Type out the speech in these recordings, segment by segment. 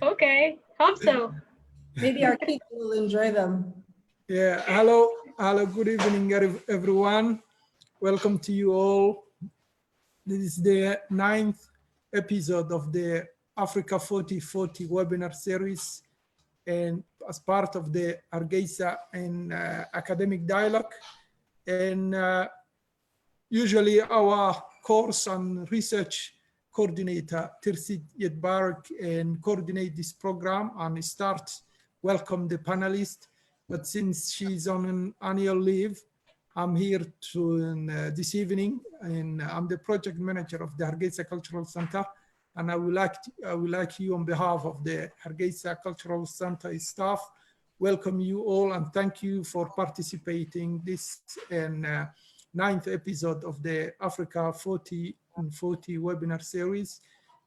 Okay, hope so. Maybe our kids will enjoy them. Yeah, hello, good evening, everyone. Welcome to you all. This is the 9th episode of the Africa 4040 webinar series, and as part of the Hargeisa and academic dialogue. And usually our course and research coordinator, Tirsit Yedbark, and coordinate this program and welcome the panelists. But since she's on an annual leave, I'm here this evening, and I'm the project manager of the Hargeisa Cultural Center. And I would like you, on behalf of the Hargeisa Cultural Center staff, welcome you all and thank you for participating this and 9th episode of the Africa 40 and 40 webinar series.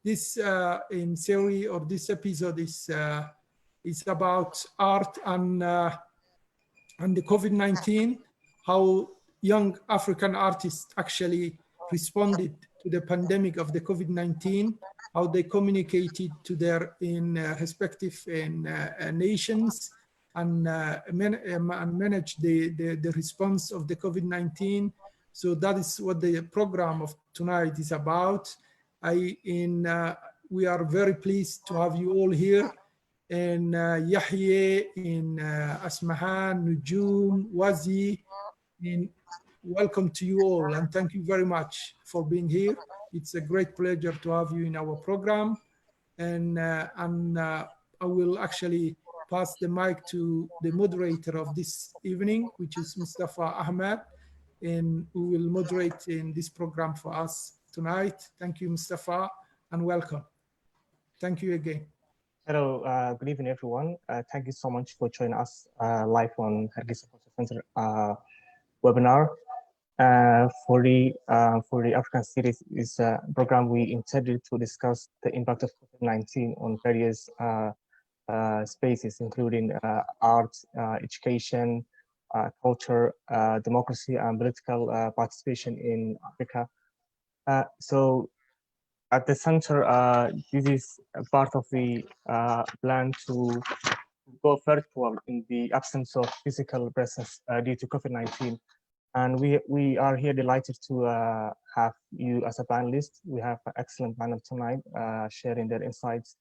This this episode is about art and the COVID-19, how young African artists actually responded to the pandemic of the COVID-19, how they communicated to their respective nations and manage the response of the COVID-19. So that is what the program of tonight is about. We are very pleased to have you all here. And Yahya, in Asmahan, Nujum, Wazi, welcome to you all and thank you very much for being here. It's a great pleasure to have you in our program. And I will actually pass the mic to the moderator of this evening, which is Mustafa Ahmed, and who will moderate in this program for us tonight. Thank you, Mustafa, and welcome. Thank you again. Hello, good evening, everyone. Thank you so much for joining us live on Hargeisa Cultural Center webinar. For the African series is a program we intended to discuss the impact of COVID-19 on various spaces, including art, education, culture, democracy, and political participation in Africa. So at the center, this is part of the plan to go virtual in the absence of physical presence due to COVID-19. And we are here delighted to have you as a panelist. We have an excellent panel tonight sharing their insights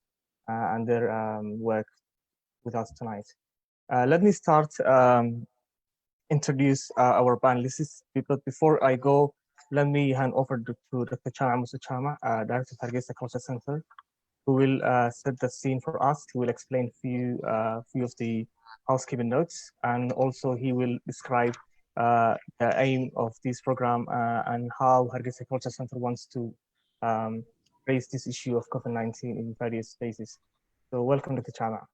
and their work with us tonight. Let me start introduce our panelists. But before I go, let me hand over to Dr. Chama Musa Chama, Director of Hargeisa Cultural Center, who will set the scene for us. He will explain few of the housekeeping notes, and also he will describe the aim of this program and how Hargeisa Cultural Center wants to raise this issue of COVID-19 in various spaces. So welcome, Dr. Chama.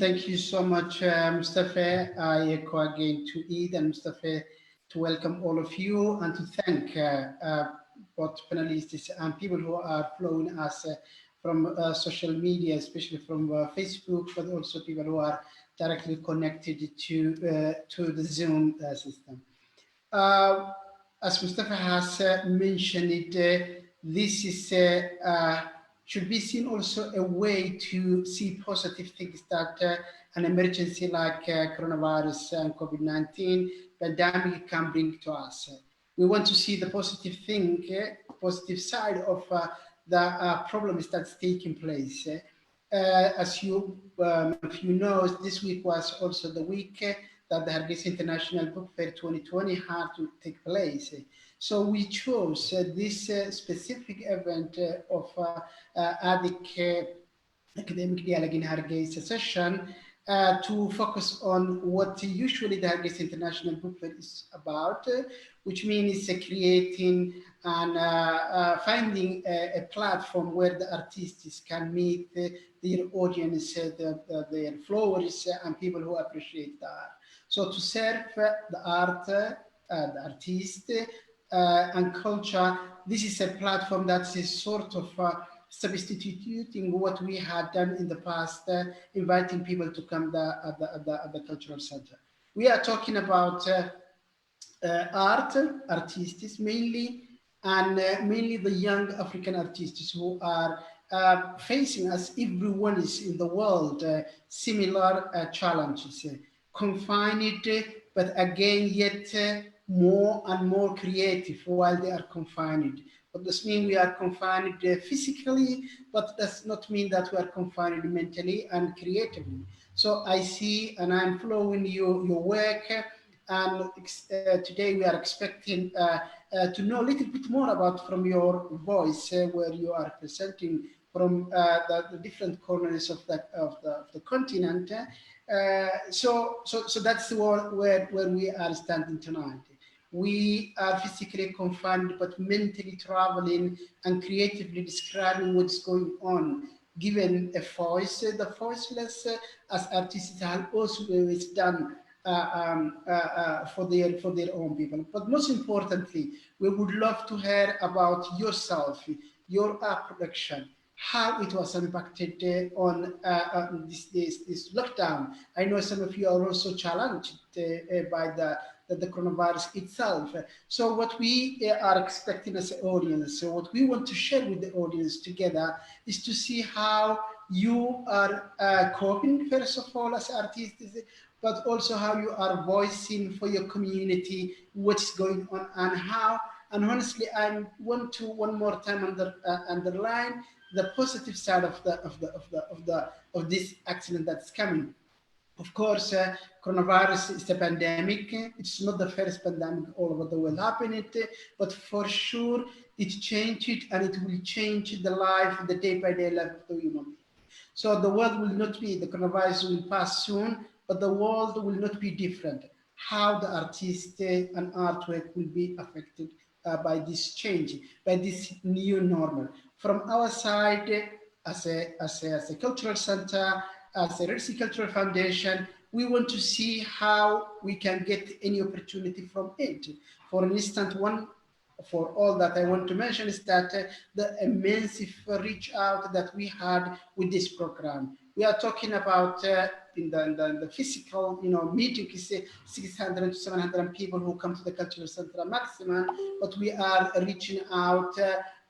Thank you so much, Mustafa. I echo again to Eid and Mustafa to welcome all of you and to thank both panelists and people who are following us from social media, especially from Facebook, but also people who are directly connected to the Zoom system. As Mustafa has mentioned, this is should be seen also a way to see positive things that an emergency like coronavirus and COVID-19 pandemic can bring to us. We want to see the positive thing, positive side of the problems that's taking place. As you know, this week was also the week that the Hargeisa International Book Fair 2020 had to take place. So we chose this specific event of ADIC Academic Dialogue in Hargeisa session to focus on what usually the Hargeisa International Book Fair is about, which means creating and finding a platform where the artists can meet their audience, their followers, and people who appreciate the art. So to serve the art, the artist, and culture, this is a platform that is sort of substituting what we had done in the past, inviting people to come at the cultural center. We are talking about art, artists mainly, and mainly the young African artists who are facing, as everyone is in the world, similar challenges, confined, but again yet more and more creative while they are confined. What does mean we are confined physically, but does not mean that we are confined mentally and creatively. So I see, and I'm following your work, and today we are expecting to know a little bit more about from your voice, where you are presenting from the different corners of the continent. So that's where we are standing tonight. We are physically confined, but mentally traveling and creatively describing what's going on, given a voice. The voiceless, as artists have also always done for their own people. But most importantly, we would love to hear about yourself, your art production, how it was impacted on this lockdown. I know some of you are also challenged by the coronavirus itself. So what we are expecting as an audience, so what we want to share with the audience together is to see how you are coping, first of all, as artists, but also how you are voicing for your community what's going on and how. And honestly, I want to one more time underline the positive side of this accident that's coming. Of course, coronavirus is a pandemic. It's not the first pandemic all over the world happening, but for sure it changed it, and it will change the life, the day-by-day life of the human being. So the world will not be, the coronavirus will pass soon, but the world will not be different. How the artist and artwork will be affected by this change, by this new normal. From our side, as a cultural center, as a Arabsiyo Cultural Foundation, we want to see how we can get any opportunity from it. For instance, one for all that I want to mention is that the immense reach out that we had with this program. We are talking about in the physical, meeting is 600 to 700 people who come to the cultural center maximum, but we are reaching out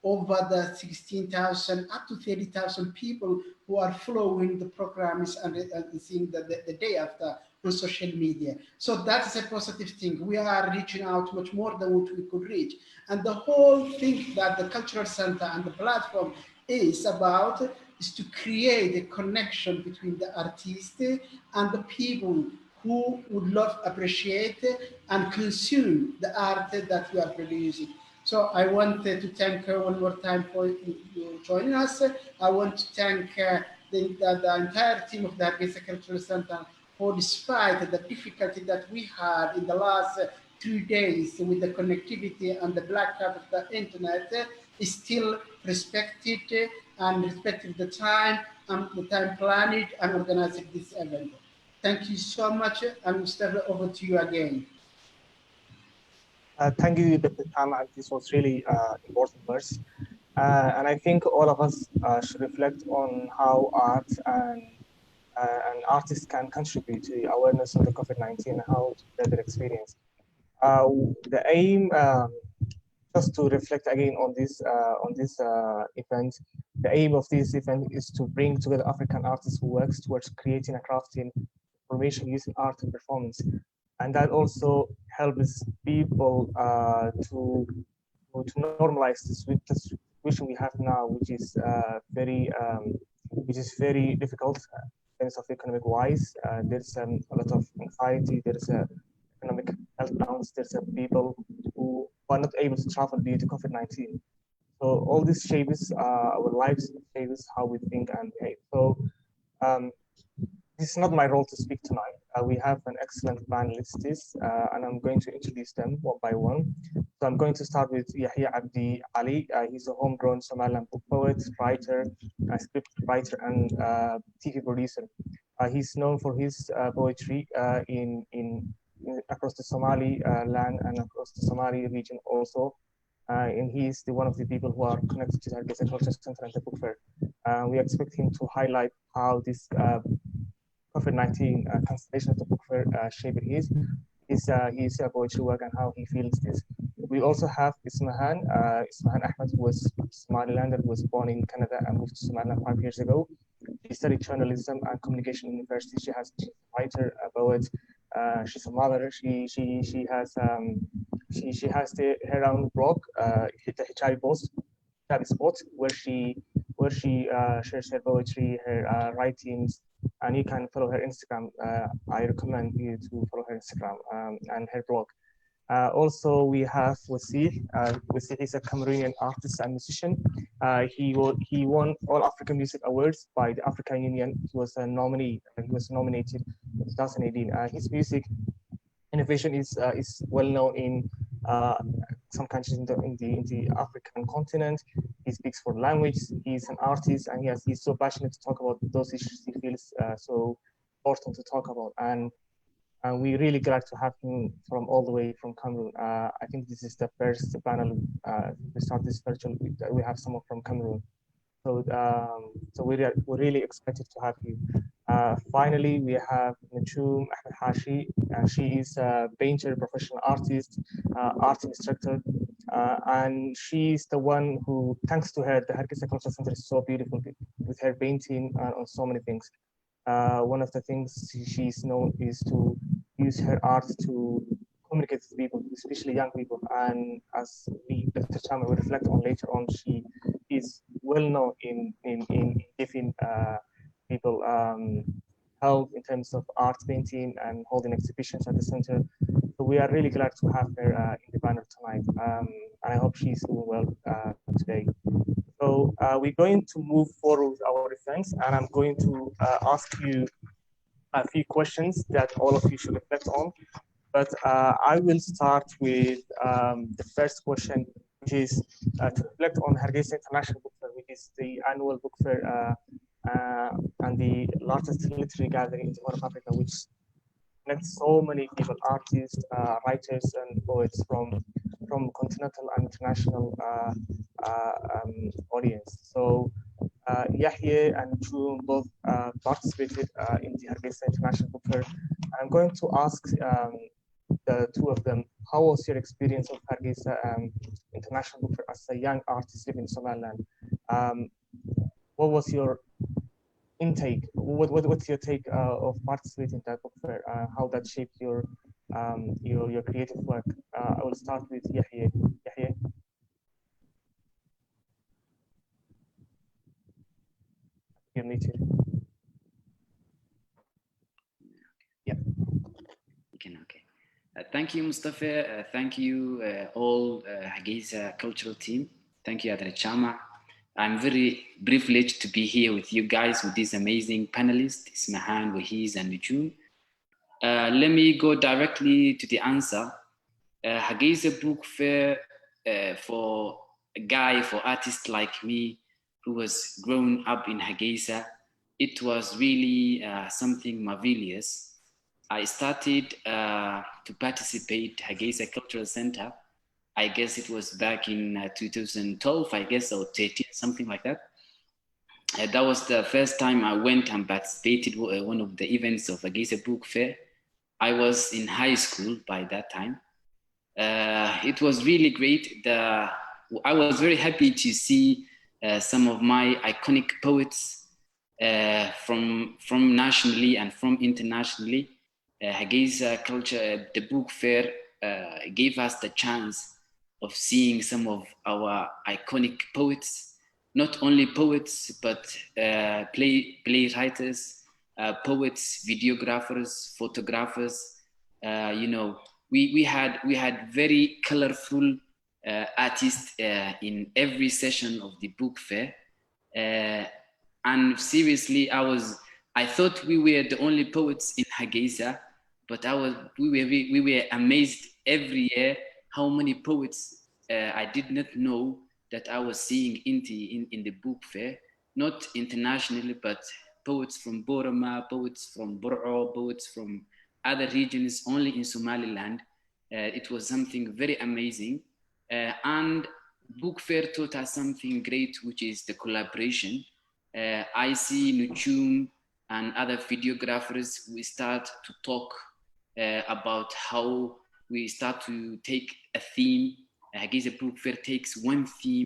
over the 16,000 up to 30,000 people who are following the programs and seeing the day after on social media. So that's a positive thing. We are reaching out much more than what we could reach. And the whole thing that the cultural center and the platform is about is to create a connection between the artist and the people who would love, appreciate, and consume the art that we are producing. So I want to thank her one more time for you joining us. I want to thank the entire team of the Arabsiyo Cultural Center for, despite the difficulty that we had in the last 3 days with the connectivity and the blackout of the internet, is still respected and respected the time planned and organized this event. Thank you so much, and Mustafa, over to you again. Thank you, Dr. Tam. This was really important verse. And I think all of us should reflect on how art and artists can contribute to the awareness of the COVID-19 and how to better experience. The aim, just to reflect again on this event, the aim of this event is to bring together African artists who works towards creating a crafting information using art and performance. And that also helps people to normalize this situation we have now, which is very difficult in terms of economic wise. There's a lot of anxiety. There's economic meltdowns. There's people who are not able to travel due to COVID-19. So all this shapes our lives, shapes how we think and behave. So this is not my role to speak tonight. We have an excellent panelists, and I'm going to introduce them one by one. So I'm going to start with Yahya Abdi Ali. He's a homegrown Somalian book poet, writer, script writer, and TV producer. He's known for his poetry across the Somali land and across the Somali region also. And he's one of the people who are connected to the Arabsiyo Cultural Center and the book fair. We expect him to highlight how this COVID-19 cancellation of the book fair shaped his poetry work and how he feels this. We also have Ismahan Ahmed, who was Somalilander who was born in Canada and moved to Somalia 5 years ago. She studied journalism and communication in university. She's a writer, a poet. She's a mother. She has her own blog, Hijabi Spot, where she shares her poetry, her writings, and you can follow her Instagram. I recommend you to follow her Instagram and her blog. Also, we have Wasi. Wasi is a Cameroonian artist and musician. He won all African Music Awards by the African Union. He was a nominee. He was nominated in 2018. His music innovation is well known in some countries in the African continent. He speaks 4 languages. He's an artist, and he's so passionate to talk about those issues he feels so important to talk about. And we're really glad to have him from all the way from Cameroon. I think this is the first panel we start this virtual. We have someone from Cameroon, so we're really excited to have you. Finally, we have Nachoom Ahmed Hashi, and she is a painter, professional artist, art instructor, and she's the one who, thanks to her, the Hargeisa Cultural Center is so beautiful with her painting and on so many things. One of the things she's known is to use her art to communicate with people, especially young people. And as Dr. Chama will reflect on later on, she is well known in giving people help in terms of art painting and holding exhibitions at the center. So we are really glad to have her in the panel tonight. And I hope she's doing well today. So we're going to move forward with our events, and I'm going to ask you a few questions that all of you should reflect on. But I will start with the first question, which is to reflect on Hargeisa International Book Fair, which is the annual book fair and the largest literary gathering in the Horn of Africa, which connects so many people, artists, writers, and poets from continental and international audience. So Yahya and June both participated in the Hargeisa International Book Fair. I'm going to ask the two of them, how was your experience of Hargeisa International Book Fair as a young artist living in Somaliland? What was your intake? What's your take of participating in that book fair? How that shaped your creative work? I will start with Yahya. Yahya. You're muted. Yeah. Okay. Thank you, Mustafa. Thank you, all Hargeisa cultural team. Thank you, Adre Chama. I'm very privileged to be here with you guys, with these amazing panelists, Ismahan, Wahiz, and Nujum. Let me go directly to the answer. Hargeisa Book Fair, for a guy, for artists like me, who was grown up in Hargeisa, it was really something marvelous. I started to participate Hargeisa Cultural Center. I guess it was back in 2012, I guess, or 13, something like that. That was the first time I went and participated one of the events of Hargeisa Book Fair. I was in high school by that time. It was really great. I was very happy to see some of my iconic poets from nationally and from internationally. Hargeisa Culture, the book fair, gave us the chance of seeing some of our iconic poets, not only poets, but playwriters, poets, videographers, photographers. You know, we had very colorful artists in every session of the book fair. And seriously, I thought we were the only poets in Hargeisa, but we were amazed every year how many poets I did not know that I was seeing in the book fair, not internationally, but poets from Boroma, poets from Bor'o, poets from other regions, only in Somaliland. It was something very amazing. And book fair taught us something great, which is the collaboration. I see Nuchum and other videographers, we start to talk about how we start to take a theme. Hargeisa Book Fair takes one theme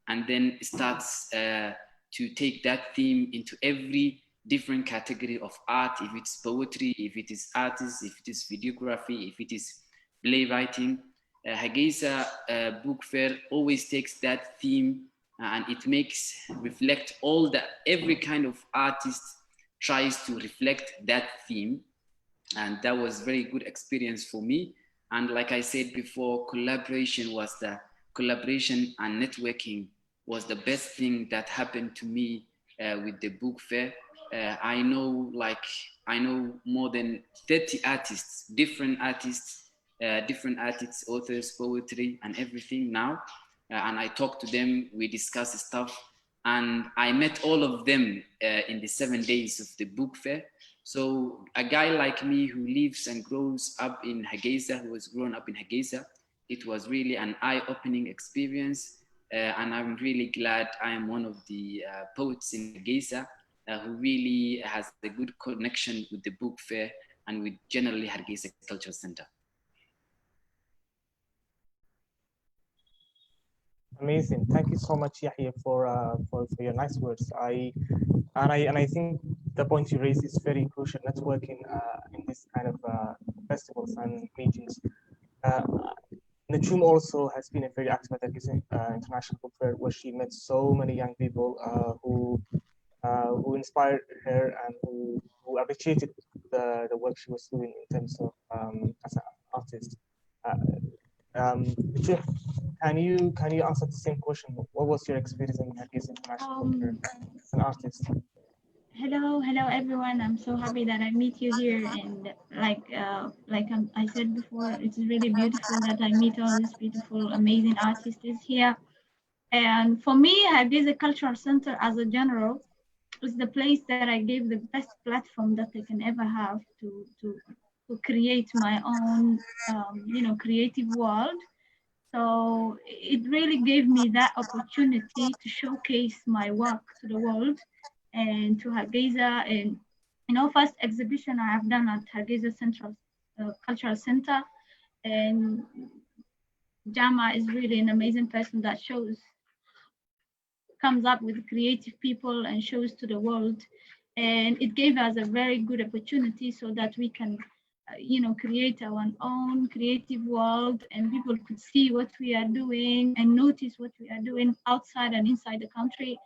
and then starts to take that theme into every different category of art, if it's poetry, if it is artists, if it is videography, if it is playwriting. Hargeisa Book Fair always takes that theme and it makes reflect all that, every kind of artist tries to reflect that theme. And that was very good experience for me. And like I said before, collaboration and networking was the best thing that happened to me with the book fair. I know more than 30 artists, different artists, authors, poetry, and everything now. And I talk to them, we discuss stuff, and I met all of them in the 7 days of the book fair. So a guy like me who lives and grows up in Hargeisa, who was grown up in Hargeisa, it was really an eye-opening experience. And I'm really glad I am one of the poets in Hargeisa who really has a good connection with the book fair and with generally Hargeisa Cultural Center. Amazing. Thank you so much, Yahya, for your nice words. I think the point you raised is very crucial. Networking in this kind of festivals and meetings. Najum also has been a very active at the International Book Fair, where she met so many young people who inspired her and who appreciated the work she was doing in terms of as an artist. Najum, can you answer the same question? What was your experience in this International Book Fair as an artist? Hello everyone. I'm so happy that I meet you here, and I said before, it's really beautiful that I meet all these beautiful, amazing artists here. And for me, Hargeisa Cultural Center as a general is the place that I gave the best platform that I can ever have to create my own creative world. So it really gave me that opportunity to showcase my work to the world and to Hargeisa. And first exhibition I have done at Hargeisa Central Cultural Center, and Jama is really an amazing person that comes up with creative people and shows to the world, and it gave us a very good opportunity so that we can create our own creative world, and people could see what we are doing and notice what we are doing outside and inside the country.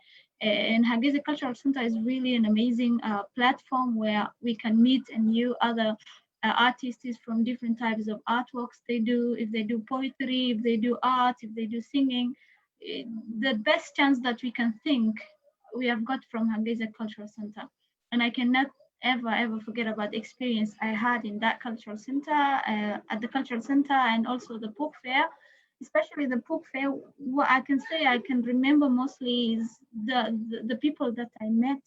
And Hargeisa Cultural Center is really an amazing platform where we can meet and view other artists from different types of artworks they do, if they do poetry, if they do art, if they do singing. The best chance that we can think we have got from Hargeisa Cultural Center. And I cannot ever forget about the experience I had in that cultural center, at the cultural center, and also the book fair. Especially the book fair, what I can say I can remember mostly is the people that I met,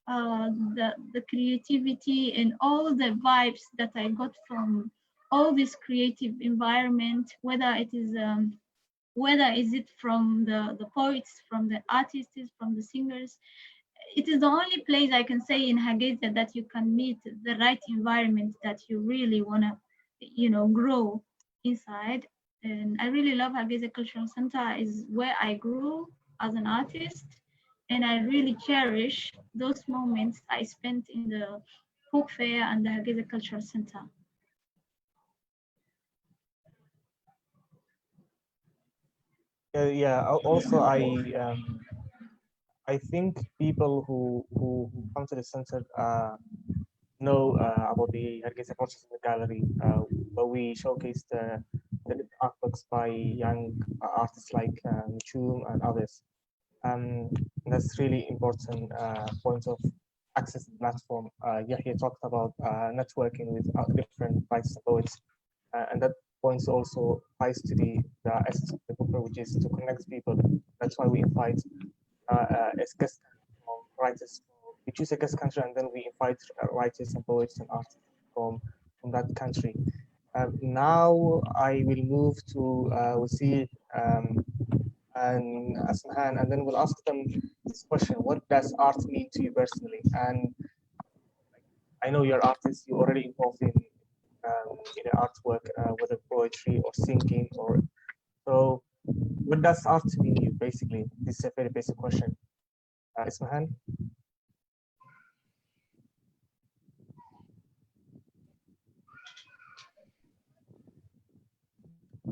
the creativity and all the vibes that I got from all this creative environment, whether is it from the poets, from the artists, from the singers. It is the only place I can say in Hargeisa that you can meet the right environment that you really want to, grow inside. And I really love Hargeisa Cultural Center, is where I grew as an artist. And I really cherish those moments I spent in the book fair and the Hargeisa Cultural Center. Yeah. Also, I think people who come to the center know about the Hargeisa Cultural Center Gallery, where we showcase the artworks by young artists like Chum and others. That's really important point of access to the platform. Yahya talked about networking with different writers and poets, and that points also ties to the essence of the book, which is to connect people. That's why we invite as guest writers. We choose a guest country, and then we invite writers and poets and artists from that country. Now I will move to Wasi and Asmahan, and then we'll ask them this question: what does art mean to you personally? And I know you're artists; you're already involved in artwork, whether poetry or singing, or so. what does art mean to you, basically? This is a very basic question. Ismahan?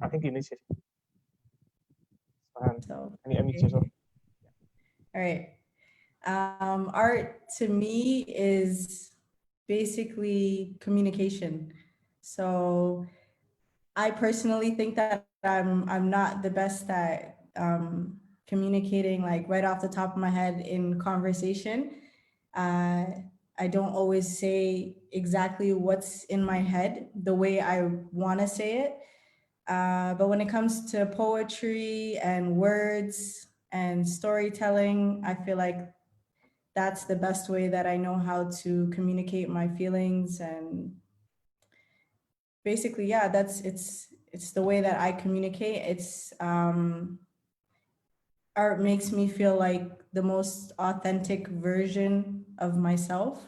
I think you initiated. So, Can you unmute yourself? all right. Art to me is basically communication. So I personally think that I'm not the best at communicating like right off the top of my head in conversation. I don't always say exactly what's in my head the way I want to say it. But when it comes to poetry and words and storytelling, I feel like that's the best way that I know how to communicate my feelings. And basically, yeah, it's the way that I communicate. It's art makes me feel like the most authentic version of myself.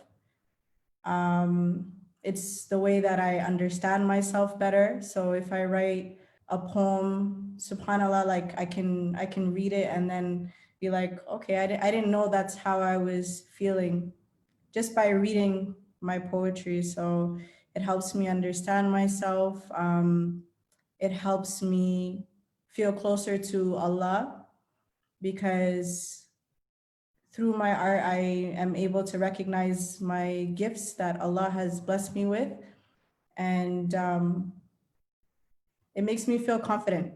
It's the way that I understand myself better. So if I write a poem, subhanallah, like I can read it and then be like, okay, I didn't know that's how I was feeling just by reading my poetry. So it helps me understand myself. It helps me feel closer to Allah, because through my art, I am able to recognize my gifts that Allah has blessed me with. And it makes me feel confident.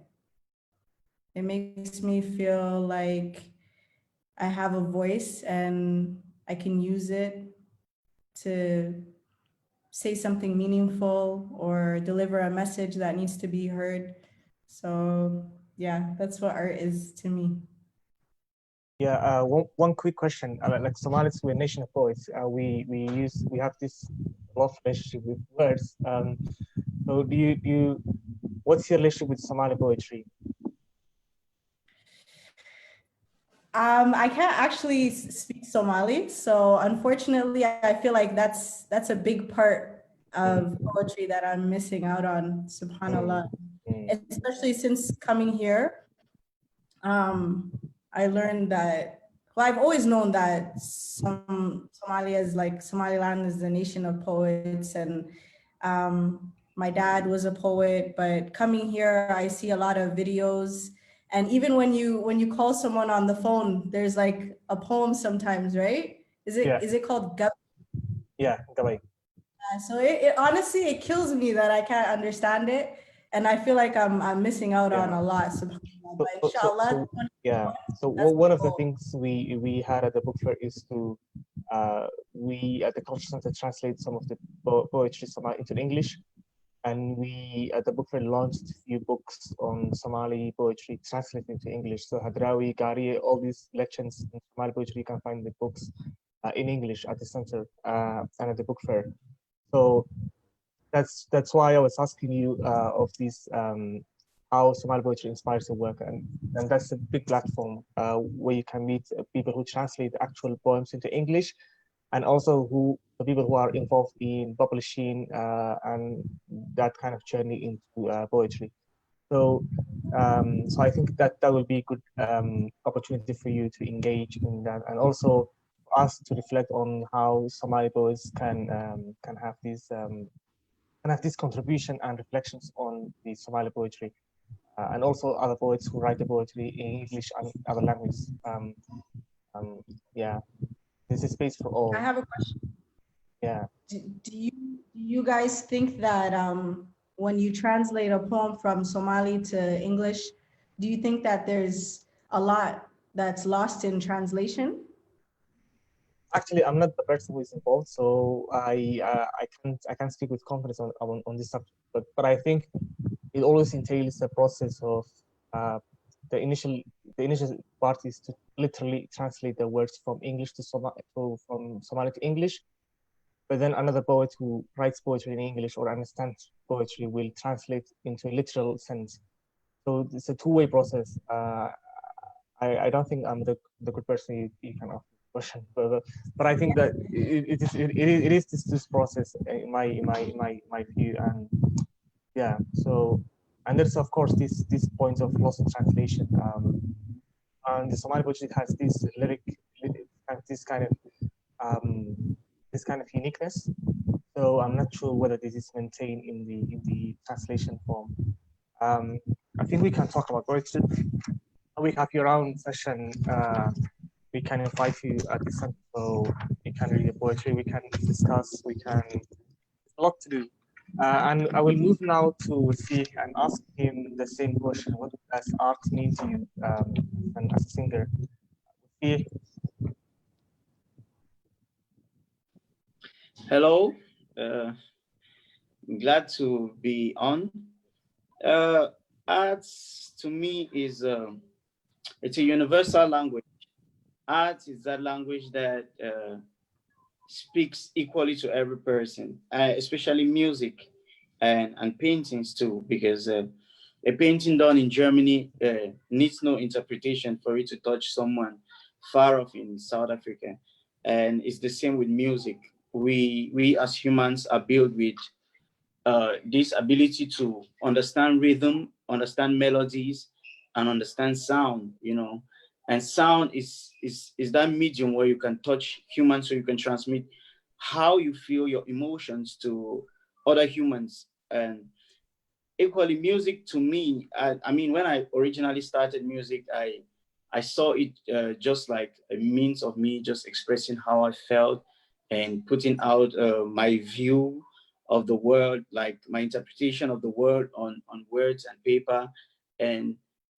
It makes me feel like I have a voice and I can use it to say something meaningful or deliver a message that needs to be heard. So yeah, that's what art is to me. Yeah, one quick question. Like Somalis, we're a nation of poets. We have this love relationship with words. So what's your relationship with Somali poetry? I can't actually speak Somali, so unfortunately, I feel like that's a big part of poetry that I'm missing out on, subhanallah. Especially since coming here, I learned that, well, I've always known that Somalia is like, Somaliland is the nation of poets, and my dad was a poet, but coming here, I see a lot of videos. And even when you call someone on the phone, there's like a poem sometimes, right? Is it called Gab? Yeah, Gabay. So it honestly, it kills me that I can't understand it. And I feel like I'm missing out on a lot. But inshallah, so one of the things we had at the book fair is to we at the Culture Center translate some of the poetry into English, and we at the book fair launched a few books on Somali poetry translated into English. So Hadrawi, Gari, all these legends in Somali poetry, you can find the books in English at the center and at the book fair. So that's why I was asking you of these how Somali poetry inspires your work, and that's a big platform where you can meet people who translate the actual poems into English, and also the people who are involved in publishing and that kind of journey into poetry. So so I think that will be a good opportunity for you to engage in that, and also us to reflect on how Somali poets can have this contribution and reflections on the Somali poetry, and also other poets who write the poetry in English and other languages. Yeah, this is space for all. I have a question. Yeah. Do you guys think that when you translate a poem from Somali to English, do you think that there's a lot that's lost in translation? Actually, I'm not the person who is involved, so I can't speak with confidence on this subject. But I think it always entails a process of the initial part is to literally translate the words from English to from Somali to English. But then another poet who writes poetry in English or understands poetry will translate into a literal sense. So it's a two-way process. I don't think I'm the good person you can ask the question, but I think that it is this process in my view, and yeah. So And there's of course this point of loss in translation. And the Somali poetry has this this kind of uniqueness. So I'm not sure whether this is maintained in the translation form. I think we can talk about poetry. We have your own session. We can invite you at the center, so we can read the poetry. We can discuss. We can. There's a lot to do. And I will move now to see and ask him the same question. What does art mean to you and as a singer? See. Hello, glad to be on. Arts to me is it's a universal language. Art is that language that speaks equally to every person, especially music and paintings too, because a painting done in Germany needs no interpretation for it to touch someone far off in South Africa. And it's the same with music. We as humans are built with this ability to understand rhythm, understand melodies, and understand sound, you know. And sound is that medium where you can touch humans, so you can transmit how you feel, your emotions to other humans. And equally, music to me, I mean, when I originally started music, I saw it just like a means of me just expressing how I felt and putting out my view of the world, like my interpretation of the world on words and paper.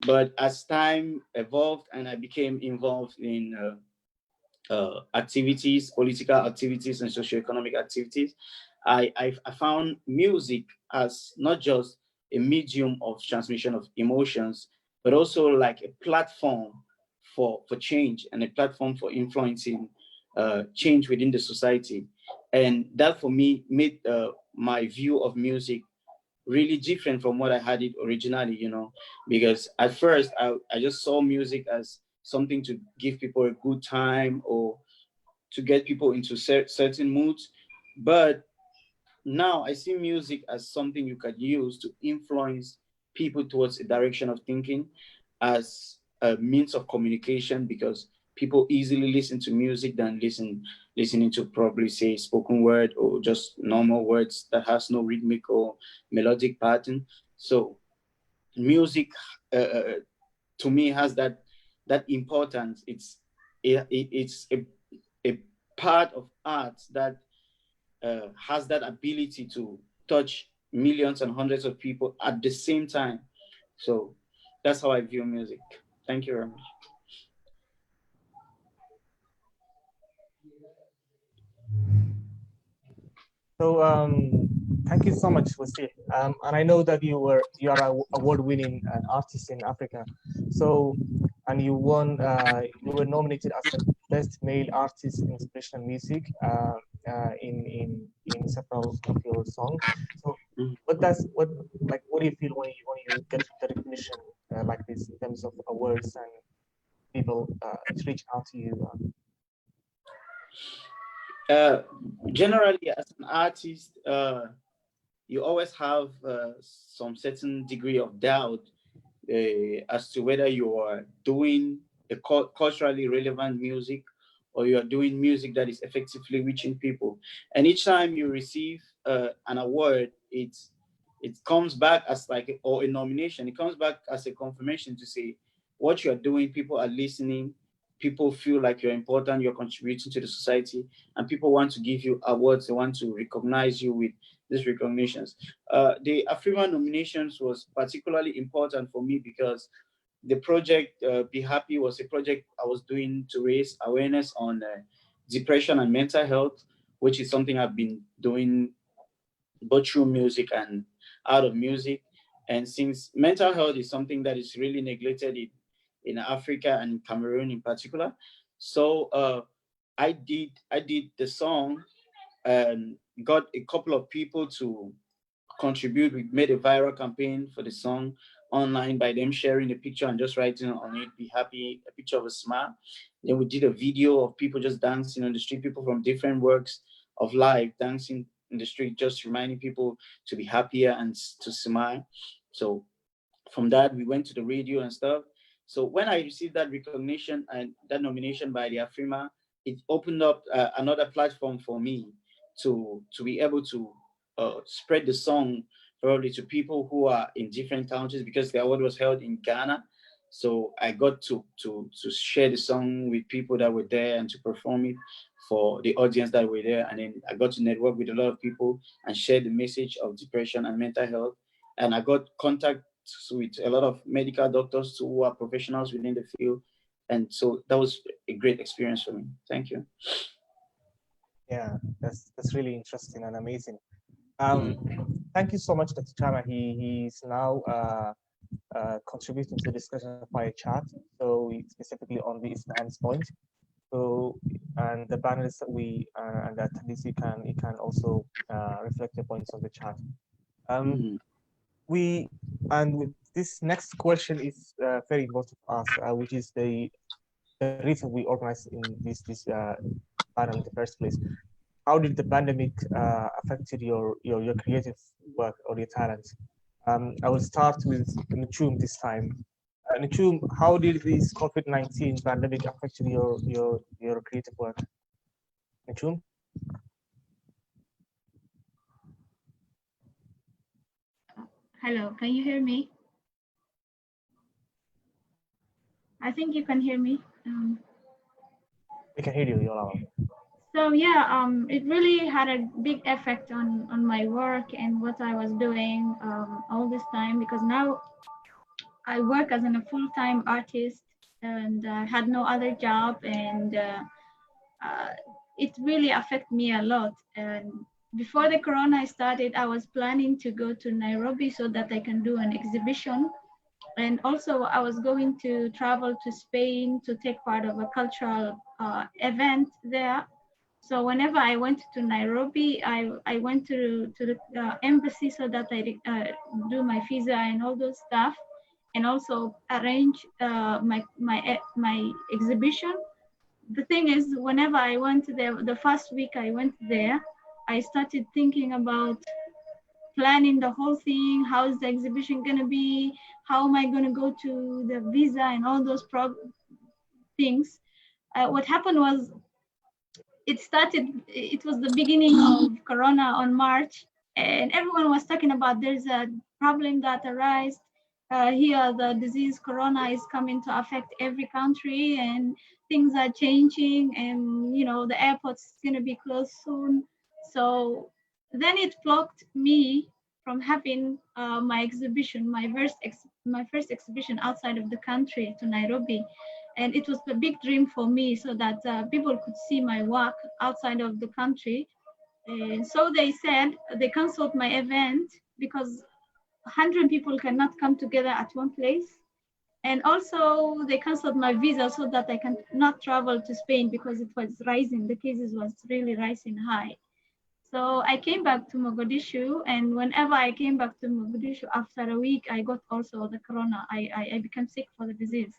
But as time evolved and I became involved in activities, political activities and socioeconomic activities, I found music as not just a medium of transmission of emotions, but also like a platform for change and a platform for influencing change within the society. And that for me made my view of music really different from what I had it originally, you know, because at first I just saw music as something to give people a good time or to get people into certain moods. But now I see music as something you can use to influence people towards a direction of thinking, as a means of communication, because people easily listen to music than listening to probably say spoken word or just normal words that has no rhythmic or melodic pattern. So music to me has that importance. It's a part of art that has that ability to touch millions and hundreds of people at the same time. So that's how I view music. Thank you very much. So thank you so much, Wasi. And I know that you are an award-winning artist in Africa. So and you won. You were nominated as the best male artist in inspirational music in several of your songs. So what do you feel when you get the recognition like this in terms of awards and people reach out to you? Generally, as an artist, you always have some certain degree of doubt as to whether you are doing a culturally relevant music or you are doing music that is effectively reaching people. And each time you receive an award, it comes back as like or a nomination. It comes back as a confirmation to say what you are doing, people are listening. People feel like you're important, you're contributing to the society, and people want to give you awards. They want to recognize you with these recognitions. The Afrima nominations was particularly important for me because the project Be Happy was a project I was doing to raise awareness on depression and mental health, which is something I've been doing both through music and out of music. And since mental health is something that is really neglected in Africa and Cameroon in particular. So I did the song and got a couple of people to contribute. We made a viral campaign for the song online by them sharing a picture and just writing on it, Be Happy, a picture of a smile. Then we did a video of people just dancing on the street, people from different works of life dancing in the street, just reminding people to be happier and to smile. So from that, we went to the radio and stuff. So when I received that recognition and that nomination by the AFRIMA, it opened up another platform for me to be able to spread the song probably to people who are in different countries, because the award was held in Ghana. So I got to share the song with people that were there and to perform it for the audience that were there. And then I got to network with a lot of people and share the message of depression and mental health. And I got contact with a lot of medical doctors who are professionals within the field. And so that was a great experience for me. Thank you. Yeah, that's really interesting and amazing. Thank you so much, Dr. Chama. He's now contributing to the discussion via chat, so specifically on the Ismail's point. So, and the panelists that we and that at least you can also reflect the points on the chat. With this next question is very important for us, which is the reason we organized in this panel in the first place. How did the pandemic affected your creative work or your talent? I will start with Nchum this time. Nchum, how did this COVID-19 pandemic affect your creative work? Nchum? Hello, can you hear me? I think you can hear me. We can hear you, Yola. So yeah, it really had a big effect on my work and what I was doing all this time, because now I work as a full-time artist and I had no other job, and it really affected me a lot. And before the corona started, I was planning to go to Nairobi so that I can do an exhibition. And also I was going to travel to Spain to take part of a cultural event there. So whenever I went to Nairobi, I went to the embassy so that I do my visa and all those stuff, and also arrange my exhibition. The thing is, whenever I went there, the first week I went there, I started thinking about planning the whole thing. How is the exhibition gonna be? How am I gonna go to the visa and all those things? What happened was, it was the beginning of corona on March, and everyone was talking about there's a problem that arose here. The disease corona is coming to affect every country, and things are changing, and the airport's gonna be closed soon. So then it blocked me from having my exhibition, my first exhibition outside of the country, to Nairobi. And it was a big dream for me, so that people could see my work outside of the country. And so they said they canceled my event because 100 people cannot come together at one place. And also they canceled my visa so that I can not travel to Spain because it was rising, the cases was really rising high. So I came back to Mogadishu, and whenever I came back to Mogadishu, after a week, I got also the corona. I became sick for the disease.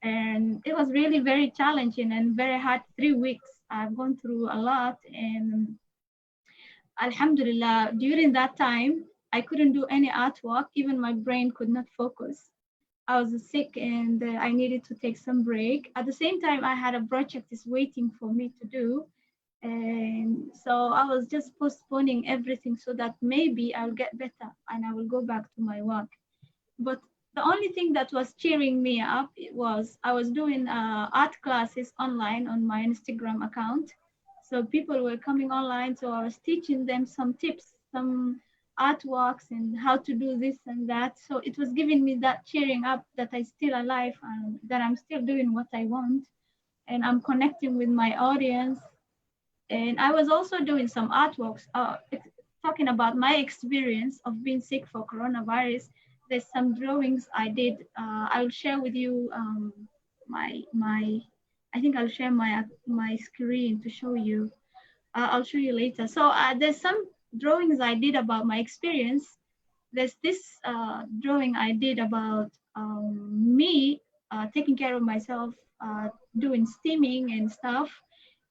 And it was really very challenging and very hard 3 weeks. I've gone through a lot, and Alhamdulillah, during that time, I couldn't do any artwork. Even my brain could not focus. I was sick and I needed to take some break. At the same time, I had a project is waiting for me to do. And so I was just postponing everything so that maybe I'll get better and I will go back to my work. But the only thing that was cheering me up was I was doing art classes online on my Instagram account. So people were coming online, so I was teaching them some tips, some artworks and how to do this and that. So it was giving me that cheering up that I'm still alive and that I'm still doing what I want and I'm connecting with my audience. And I was also doing some artworks talking about my experience of being sick for coronavirus. There's some drawings I did. I'll share with you I think I'll share my screen to show you. I'll show you later. So there's some drawings I did about my experience. There's this drawing I did about me taking care of myself, doing steaming and stuff.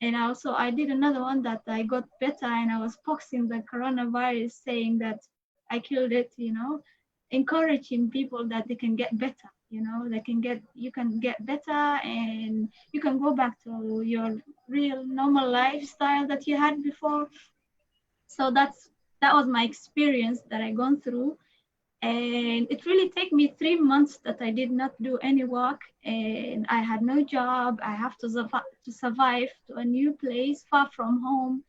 And also I did another one that I got better and I was boxing the coronavirus saying that I killed it, encouraging people that they can get better. You know, you can get better, and you can go back to your real normal lifestyle that you had before. So that was my experience that I gone through. And it really took me 3 months that I did not do any work, and I had no job. I have to survive to a new place far from home.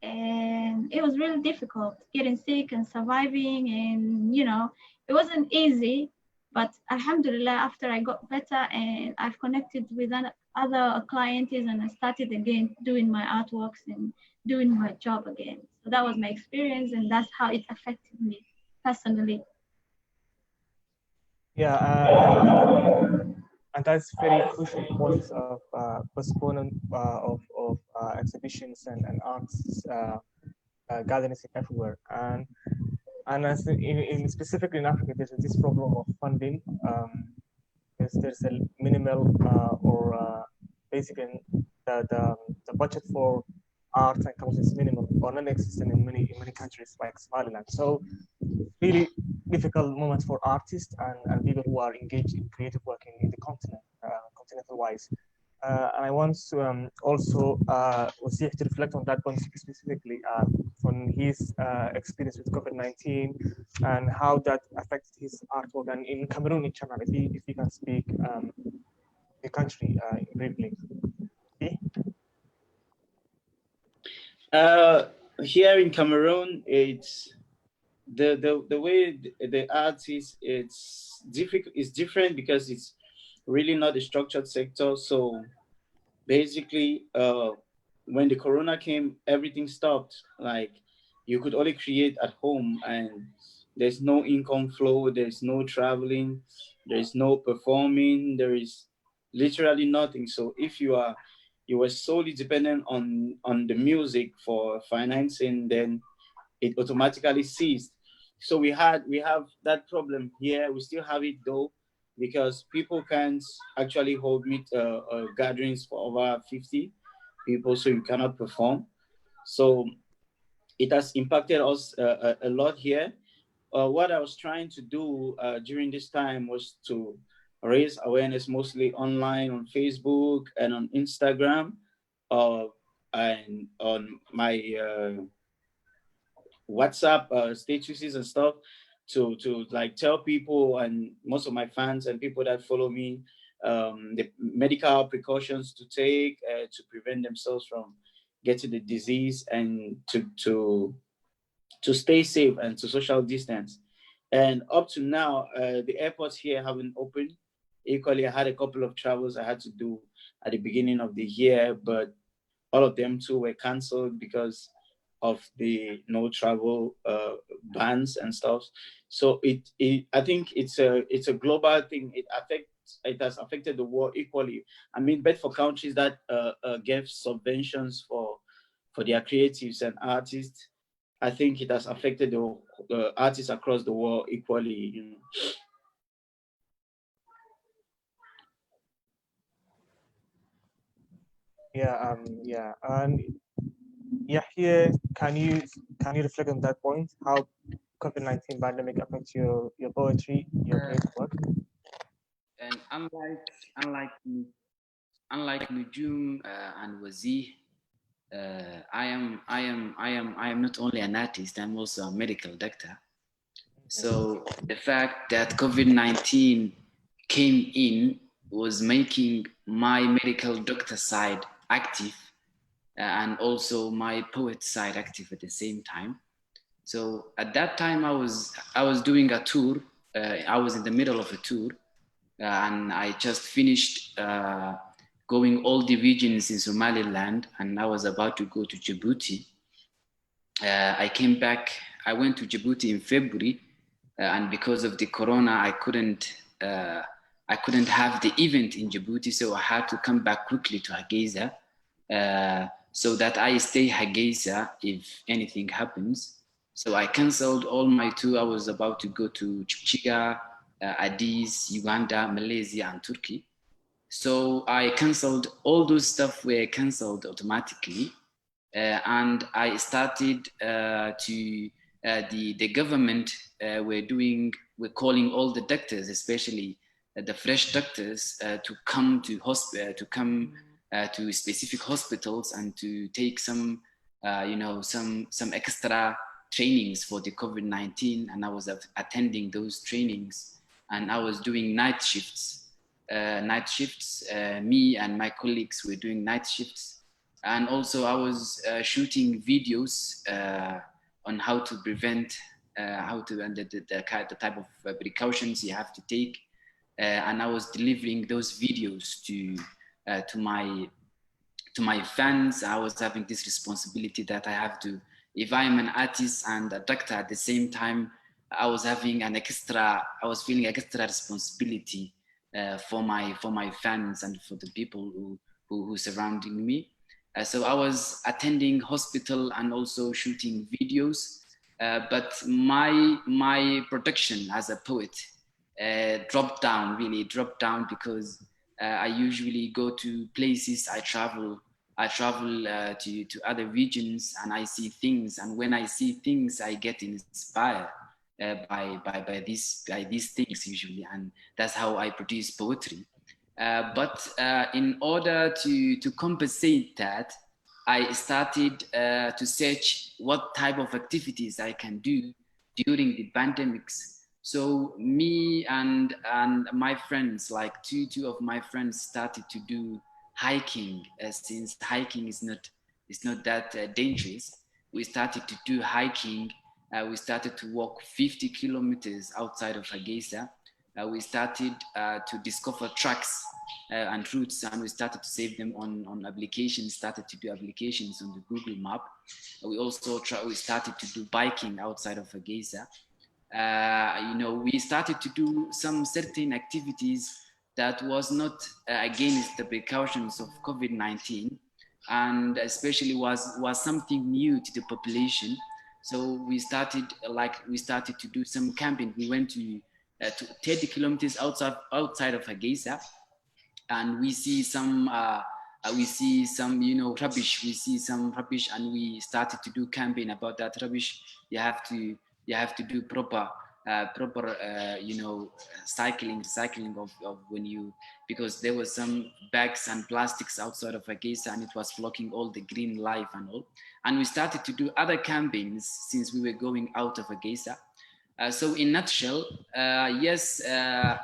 And it was really difficult getting sick and surviving. And, you know, it wasn't easy, but Alhamdulillah, after I got better and I've connected with other clients, and I started again doing my artworks and doing my job again. So that was my experience, and that's how it affected me personally. Yeah, and that's very crucial points of postponement of exhibitions and arts gatherings everywhere. And as in specifically in Africa, there's this problem of funding. There's a minimal or basically the budget for arts and culture is minimal or non-existent in many countries like Somaliland. So really difficult moment for artists and people who are engaged in creative work in the continent, continental wise. And I want to also Wasih to reflect on that point specifically on his experience with COVID-19 and how that affected his artwork, and in Cameroon in general, if he can speak the country briefly. Here in Cameroon, it's the way the arts is, it's different because it's really not a structured sector. So basically, when the corona came, everything stopped. Like, you could only create at home, and there's no income flow, there's no traveling, there's no performing, there is literally nothing. So if you were solely dependent on the music for financing, then it automatically ceased. So we have that problem here. We still have it though, because people can't actually hold gatherings for over 50 people, so you cannot perform. So it has impacted us a lot here. What I was trying to do during this time was to raise awareness, mostly online on Facebook and on Instagram, and on my WhatsApp statuses and stuff, to like tell people and most of my fans and people that follow me the medical precautions to take to prevent themselves from getting the disease, and to stay safe and to social distance. And up to now, the airports here haven't opened. Equally, I had a couple of travels I had to do at the beginning of the year, but all of them too were canceled because of the no travel bans and stuff. So I think it's a global thing. It has affected the world equally. I mean, but for countries that gave subventions for their creatives and artists, I think it has affected the artists across the world equally. You know. Yeah, and here can you reflect on that point? How COVID-19 pandemic affects your poetry, your creative work? And unlike Nujum and Wasih, I am not only an artist, I'm also a medical doctor. So the fact that COVID-19 came in was making my medical doctor side active, and also my poet side active at the same time. So at that time, I was doing a tour. I was in the middle of a tour, and I just finished going all the regions in Somaliland, and I was about to go to Djibouti. I came back. I went to Djibouti in February, and because of the corona, I couldn't have the event in Djibouti, so I had to come back quickly to Hargeisa, so that I stay Hargeisa if anything happens. So I canceled all my tour. I was about to go to Chichiga, Addis, Uganda, Malaysia, and Turkey. So I canceled all those stuff were canceled automatically, and I started the government were doing we're calling all the doctors, especially the fresh doctors, to come to to specific hospitals and to take some some extra trainings for the COVID-19, and I was attending those trainings, and I was doing night shifts. Me and my colleagues were doing night shifts, and also I was shooting videos on how to prevent, the type of precautions you have to take, and I was delivering those videos to my fans. I was having this responsibility that I have to, if I'm an artist and a doctor at the same time, I was feeling extra responsibility for my fans and for the people who surrounding me. So I was attending hospital and also shooting videos, but my production as a poet dropped down because I usually go to places, I travel to other regions, and I see things, and when I see things, I get inspired by these things usually, and that's how I produce poetry. But in order to compensate that, I started to search what type of activities I can do during the pandemics. So me and my friends, like two of my friends, started to do hiking. Since hiking is not that dangerous, we started to do hiking. We started to walk 50 kilometers outside of Hargeisa. We started to discover tracks and routes, and we started to save them on applications, started to do applications on the Google map. We started to do biking outside of Hargeisa. We started to do some certain activities that was not against the precautions of COVID-19, and especially was something new to the population. So we started to do some camping. We went to 30 kilometers outside of Hargeisa, and we see some rubbish. We see some rubbish, and we started to do camping about that rubbish. You have to do proper recycling of because there was some bags and plastics outside of Hargeisa, and it was blocking all the green life and all. And we started to do other campaigns since we were going out of Hargeisa. So in nutshell, yes, the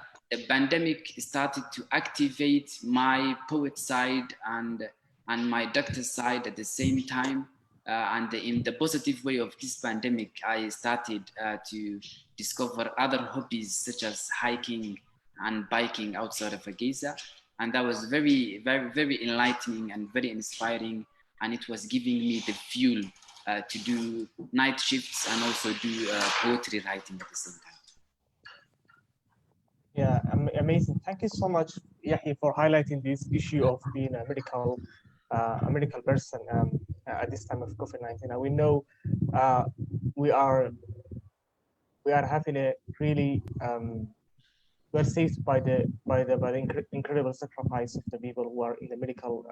pandemic started to activate my poet side and my doctor side at the same time. And in the positive way of this pandemic, I started to discover other hobbies such as hiking and biking outside of Hargeisa. And that was very, very, very enlightening and very inspiring. And it was giving me the fuel to do night shifts and also do poetry writing at the same time. Yeah, amazing. Thank you so much, Yahi, for highlighting this issue of being a medical person at this time of COVID-19. And we know we are having a really we're saved by the incredible sacrifice of the people who are in the medical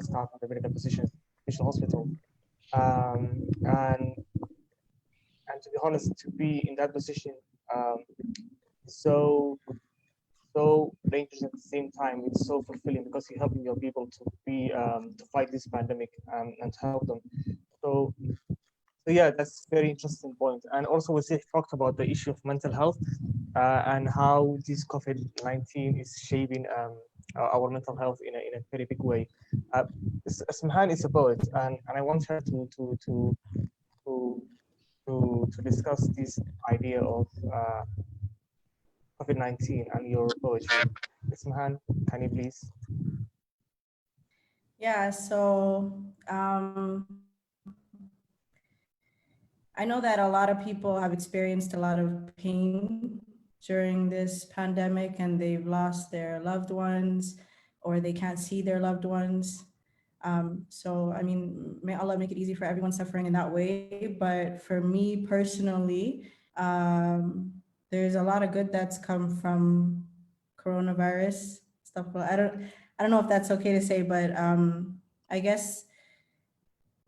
staff, the medical positions, the hospital, and to be honest, to be in that position, so dangerous at the same time. It's so fulfilling because you're helping your people to be to fight this pandemic and to help them. So yeah, that's a very interesting point. And also we talked about the issue of mental health and how this COVID-19 is shaping our mental health in a very big way. Smhan is a poet, and I want her to discuss this idea of COVID-19 and your poetry. Smhan, can you please? Yeah, so I know that a lot of people have experienced a lot of pain during this pandemic, and they've lost their loved ones or they can't see their loved ones. So, I mean, may Allah make it easy for everyone suffering in that way. But for me personally, there's a lot of good that's come from coronavirus stuff. I don't know if that's okay to say, but I guess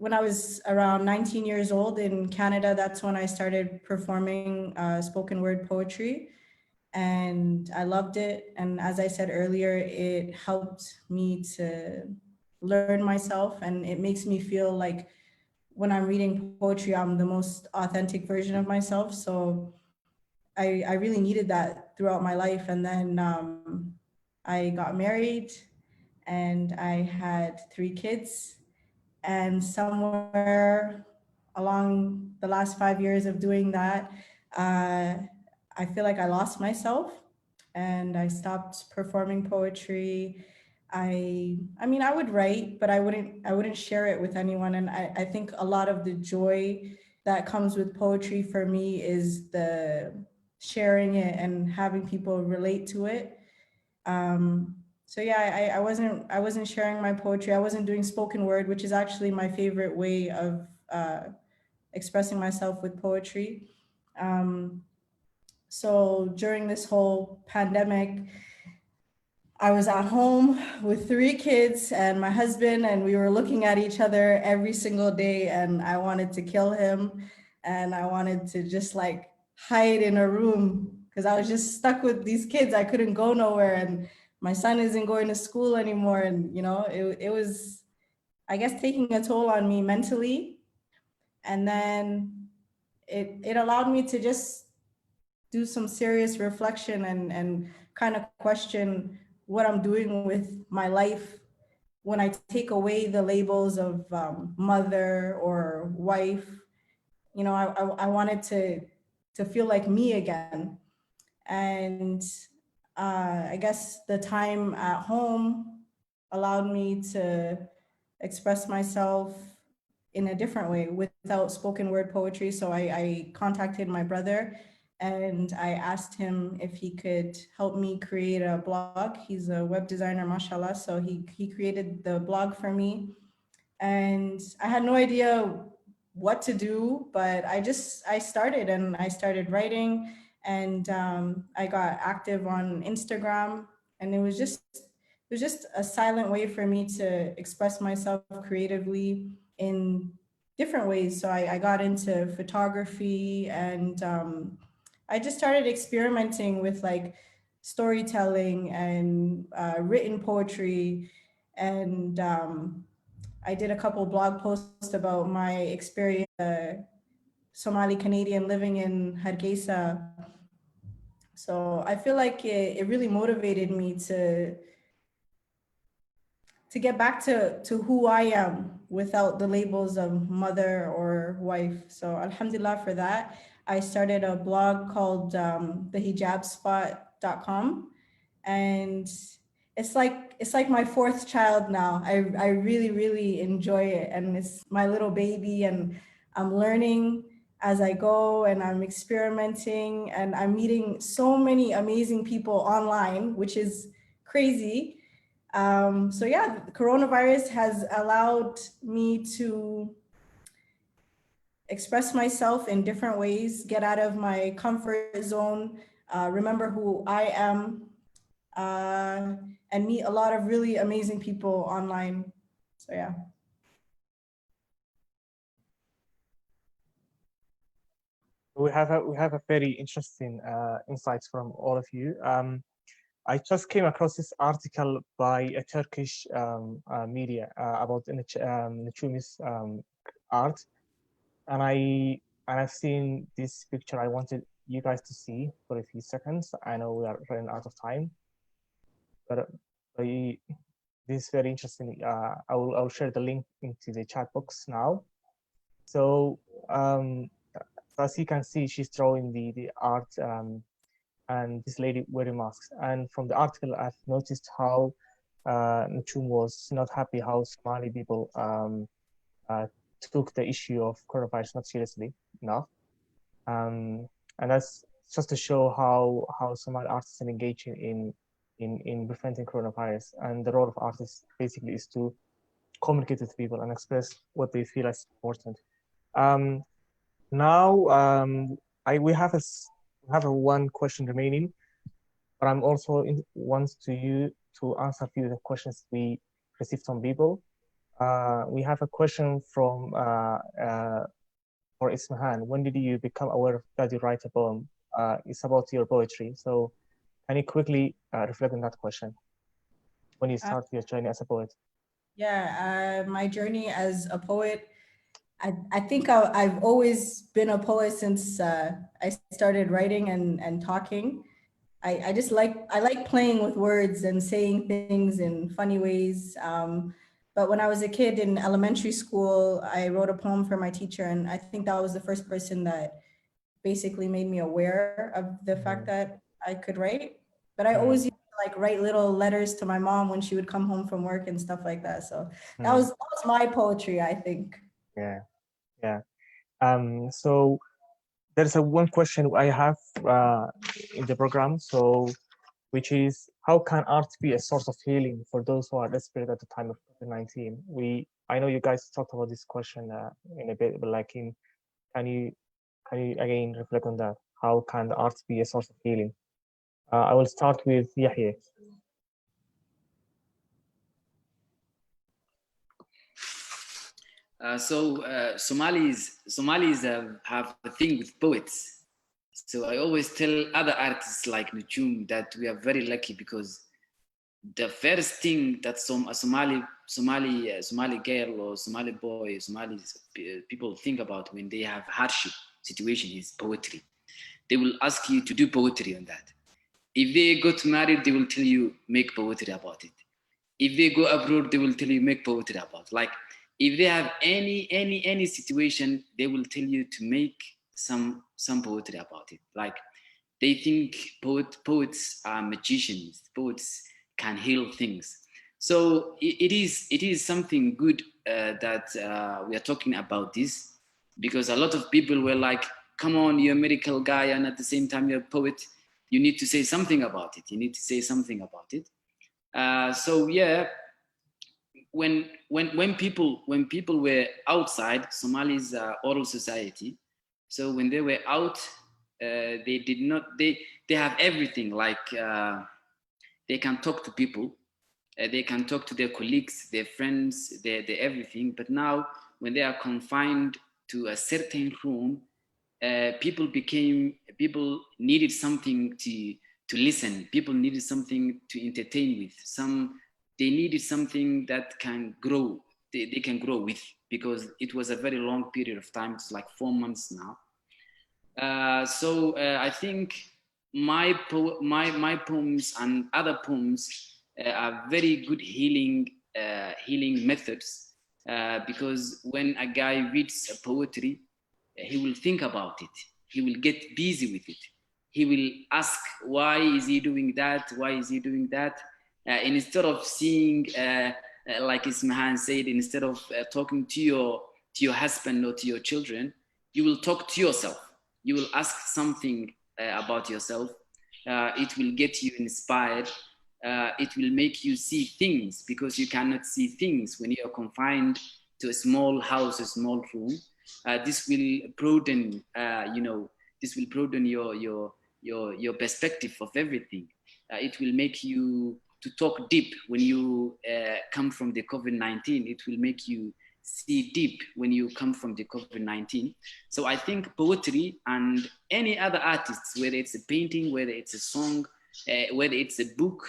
when I was around 19 years old in Canada, that's when I started performing spoken word poetry. And I loved it. And as I said earlier, it helped me to learn myself, and it makes me feel like when I'm reading poetry, I'm the most authentic version of myself. So I really needed that throughout my life. And then I got married and I had 3 kids. And somewhere along the last 5 years of doing that, I feel like I lost myself and I stopped performing poetry. I mean, I would write, but I wouldn't share it with anyone. And I think a lot of the joy that comes with poetry for me is the sharing it and having people relate to it. So yeah, I wasn't sharing my poetry. I wasn't doing spoken word, which is actually my favorite way of expressing myself with poetry. So during this whole pandemic, I was at home with 3 kids and my husband, and we were looking at each other every single day, and I wanted to kill him, and I wanted to just like hide in a room because I was just stuck with these kids. I couldn't go nowhere, and my son isn't going to school anymore. And, you know, it was, I guess, taking a toll on me mentally. And then it allowed me to just do some serious reflection and kind of question what I'm doing with my life when I take away the labels of mother or wife. You know, I wanted to feel like me again. And I guess the time at home allowed me to express myself in a different way without spoken word poetry. So I contacted my brother and I asked him if he could help me create a blog. He's a web designer, mashallah. So he created the blog for me. And I had no idea what to do, but I started writing, and I got active on Instagram, and it was just a silent way for me to express myself creatively in different ways. So I got into photography, and I just started experimenting with like storytelling and written poetry. And I did a couple blog posts about my experience, Somali Canadian living in Hargeisa. So I feel like it really motivated me to get back to who I am without the labels of mother or wife. So alhamdulillah for that. I started a blog called thehijabspot.com, and it's like my 4th child now. I really enjoy it, and it's my little baby, and I'm learning as I go, and I'm experimenting, and I'm meeting so many amazing people online, which is crazy. So yeah, the coronavirus has allowed me to express myself in different ways, get out of my comfort zone, remember who I am, and meet a lot of really amazing people online. So yeah. We have a very interesting insights from all of you. I just came across this article by a Turkish media about Nechumi's art, and I've seen this picture. I wanted you guys to see for a few seconds. I know we are running out of time, but this is very interesting. I'll share the link into the chat box now. So as you can see, she's drawing the art. And this lady wearing masks. And from the article, I've noticed how Nchum was not happy how Somali people took the issue of coronavirus not seriously enough. And that's just to show how Somali artists are engaging in preventing coronavirus. And the role of artists basically is to communicate with people and express what they feel is important. Now we have a one question remaining, but I'm also wants you to answer a few of the questions we received from people. We have a question from for Ismahan. When did you become aware that you write a poem? It's about your poetry. So can you quickly reflect on that question? When you start your journey as a poet? Yeah, my journey as a poet, I think I've always been a poet since I started writing and talking. I just like playing with words and saying things in funny ways. But when I was a kid in elementary school, I wrote a poem for my teacher, and I think that was the first person that basically made me aware of the fact that I could write. But I always used to like write little letters to my mom when she would come home from work and stuff like that. So that was my poetry, I think. Yeah, yeah. So there's one question I have in the program, so which is, how can art be a source of healing for those who are desperate at the time of COVID-19? I know you guys talked about this question in a bit, but like, can you again reflect on that? How can the art be a source of healing? I will start with Yahya. Somalis have a thing with poets. So I always tell other artists like Nuchum that we are very lucky, because the first thing that a Somali girl or Somali boy, Somali people think about when they have hardship situation is poetry. They will ask you to do poetry on that. If they got married, they will tell you make poetry about it. If they go abroad, they will tell you make poetry about it. Like if they have any situation, they will tell you to make some poetry about it. Like they think poets are magicians. Poets can heal things. So it is something good that we are talking about this, because a lot of people were like, come on, you're a medical guy, and at the same time you're a poet. You need to say something about it. You need to say something about it. So yeah, when people were outside, Somalis oral society. So when they were out, they have everything. Like they can talk to people, they can talk to their colleagues, their friends, their everything. But now when they are confined to a certain room, people needed something to listen. People needed something to entertain with. They needed something that can grow. They can grow with, because it was a very long period of time. It's like 4 months now. So I think my poems and other poems are very good healing methods, because when a guy reads a poetry, he will think about it. He will get busy with it. He will ask, why is he doing that? Why is he doing that? Instead of seeing, like Ismahan said, instead of talking to your husband or to your children, you will talk to yourself. You will ask something about yourself. It will get you inspired. It will make you see things, because you cannot see things when you are confined to a small house, a small room. This will broaden, this will broaden your perspective of everything. It will make you to talk deep when you come from the COVID-19. It will make you see deep when you come from the COVID-19. So I think poetry and any other artists, whether it's a painting, whether it's a song, whether it's a book,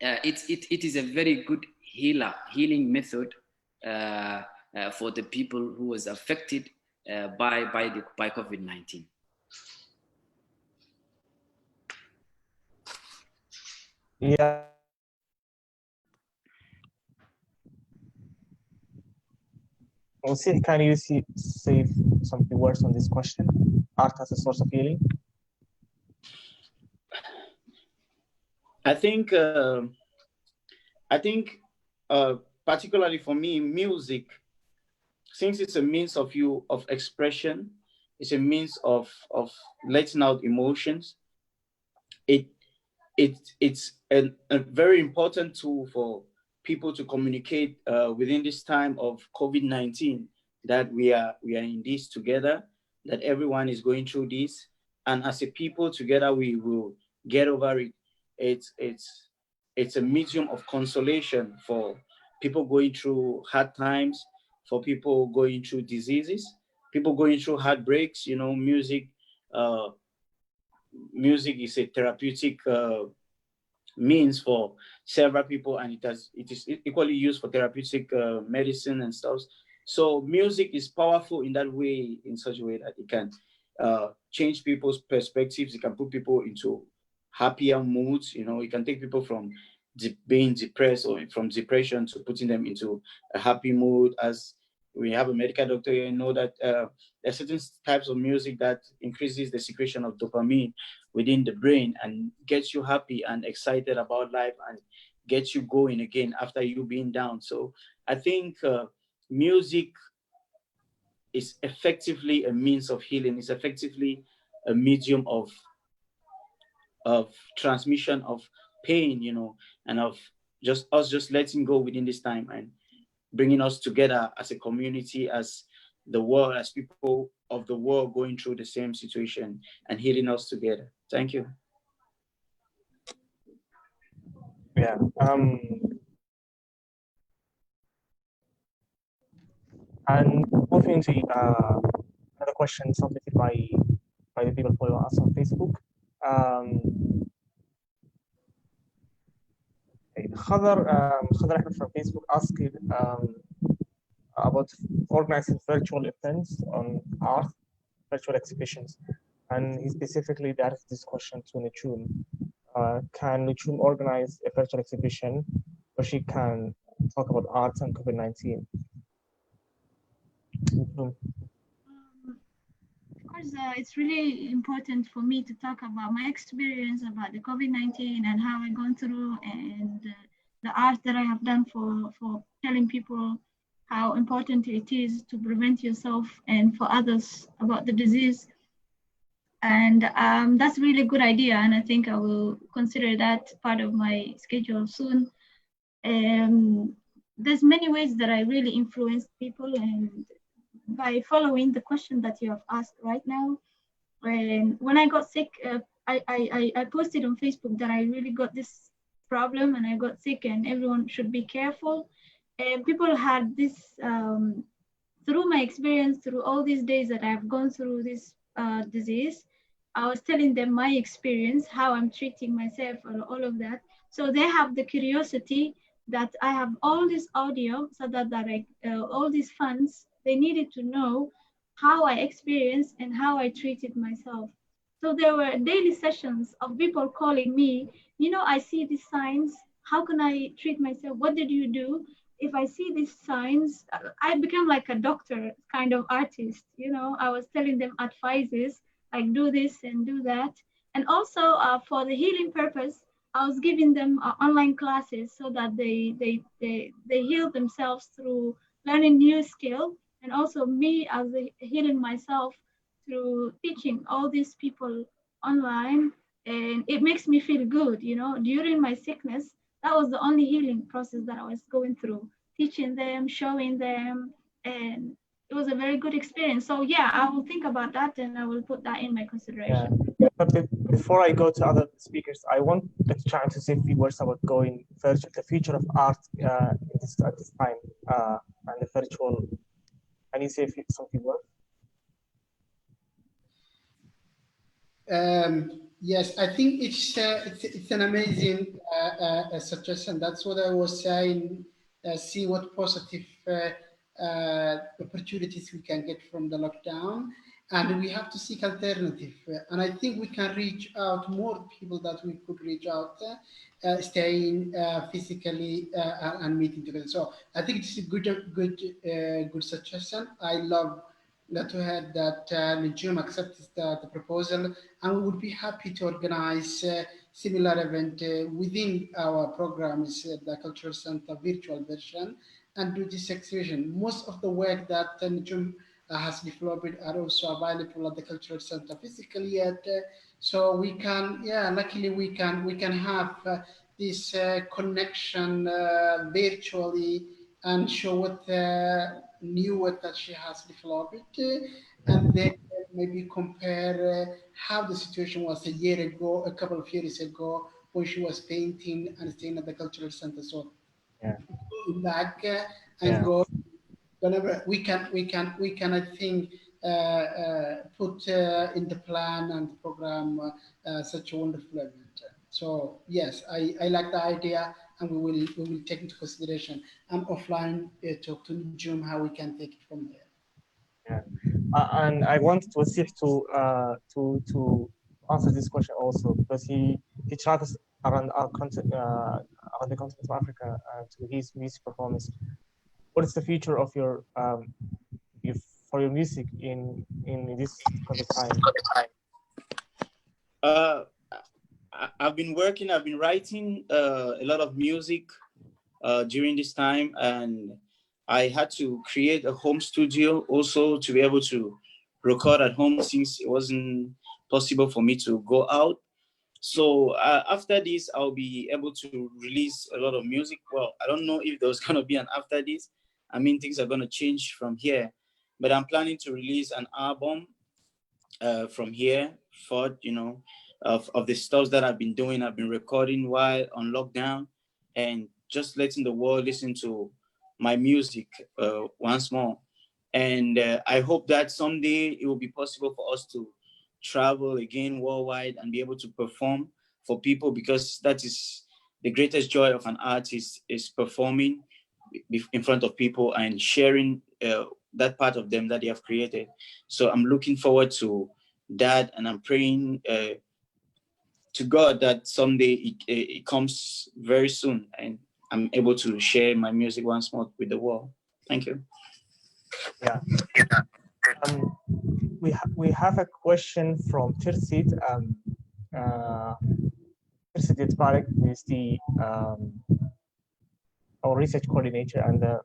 it is a very good healing method for the people who was affected by COVID-19. Yeah. Can you say some few words on this question? Art as a source of healing? I think particularly for me, music, since it's a means of expression, it's a means of letting out emotions. It's a very important tool for people to communicate within this time of COVID-19, that we are in this together, that everyone is going through this, and as a people together we will get over it. It's a medium of consolation for people going through hard times, for people going through diseases, people going through heartbreaks. You know, music is a therapeutic means for several people, and it is equally used for therapeutic medicine and stuff. So music is powerful in that way, in such a way that it can change people's perspectives. It can put people into happier moods. You know, it can take people from being depressed or from depression to putting them into a happy mood. As we have a medical doctor, you know that there are certain types of music that increases the secretion of dopamine within the brain and gets you happy and excited about life and gets you going again after you being down. So I think music is effectively a means of healing. It's effectively a medium of transmission of pain, you know, and of just letting go within this time and bringing us together as a community, as the world, as people of the world going through the same situation and healing us together. Thank you. Yeah. And moving into another question submitted by the people following us on Facebook. Khadar Ahmed from Facebook asked about organizing virtual events on art, virtual exhibitions, and he specifically directed this question to Nichum. Can Nichum organize a virtual exhibition where she can talk about art and COVID-19? Of course, it's really important for me to talk about my experience about the COVID-19 and how I've gone through, and the art that I have done for telling people how important it is to prevent yourself and for others about the disease. And that's really a good idea, and I think I will consider that part of my schedule soon. There's many ways that I really influence people, and by following the question that you have asked right now. When I got sick, I posted on Facebook that I really got this problem and I got sick and everyone should be careful. And people had this, through my experience, through all these days that I've gone through this disease, I was telling them my experience, how I'm treating myself and all of that. So they have the curiosity that I have all this audio, so that all these fans, they needed to know how I experienced and how I treated myself. So there were daily sessions of people calling me, you know, I see these signs, how can I treat myself? What did you do? If I see these signs, I became like a doctor kind of artist, you know, I was telling them advices, like do this and do that. And also for the healing purpose, I was giving them online classes so that they heal themselves through learning new skill, and also me as healing myself through teaching all these people online. And it makes me feel good, you know, during my sickness, that was the only healing process that I was going through, teaching them, showing them, and it was a very good experience. So yeah, I will think about that and I will put that in my consideration. Yeah. But before I go to other speakers, I want to try to say a few words about going virtual, the future of art at this time, and the virtual. Can you say some few words? Yes, I think it's an amazing suggestion. That's what I was saying. See what positive opportunities we can get from the lockdown, and we have to seek alternative. And I think we can reach out more people that we could reach out, staying physically and meeting together. So I think it's a good suggestion. I love that we had that Nijum accepted the proposal, and we would be happy to organize similar event within our programs, the Cultural Center virtual version, and do this exhibition. Most of the work that Nijum has developed are also available at the Cultural Center physically yet. So we can, yeah, luckily we can have this connection virtually and show what new work that she has developed, and then maybe compare how the situation was a year ago, a couple of years ago, when she was painting and staying at the Cultural Center. So yeah, back and go whenever we can, I think, put in the plan and the program such a wonderful event. So yes, I like the idea, and we will take into consideration. I'm offline, talk to June how we can take it from there. Yeah, and I wanted to Wasif to answer this question also, because he travels around our continent, around the continent of Africa, to his music performance. What is the future of your for your music in this COVID time? I've been working. I've been writing a lot of music during this time, and I had to create a home studio also to be able to record at home, since it wasn't possible for me to go out. So after this, I'll be able to release a lot of music. Well, I don't know if there's going to be an after this. I mean, things are going to change from here, but I'm planning to release an album from here forward, of the stuff that I've been doing. I've been recording while on lockdown, and just letting the world listen to my music once more. And I hope that someday it will be possible for us to travel again worldwide and be able to perform for people, because that is the greatest joy of an artist, is performing in front of people and sharing that part of them that they have created. So I'm looking forward to that, and I'm praying to God that someday it comes very soon, and I'm able to share my music once more with the world. Thank you. Yeah. We have a question from Tirsit. Tirsit Itbarek is the our research coordinator and the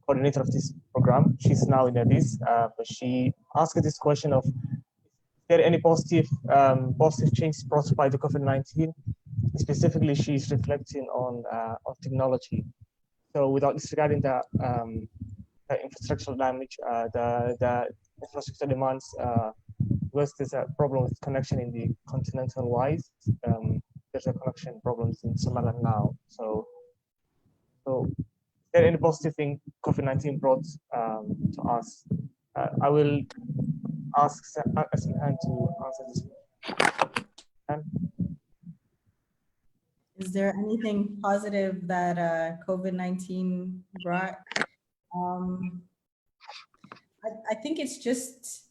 coordinator of this program. She's now in Addis, but she asked this question of, is there any positive changes brought by the COVID-19? Specifically, she's reflecting on technology. So without disregarding the infrastructural damage, the infrastructure demands, because there's a problem with connection in the continental wise. There's a connection problems in Somalia now. So is there any positive thing COVID-19 brought to us? I will ask Asmihan to answer this. Is there anything positive that COVID-19 brought? I think it's just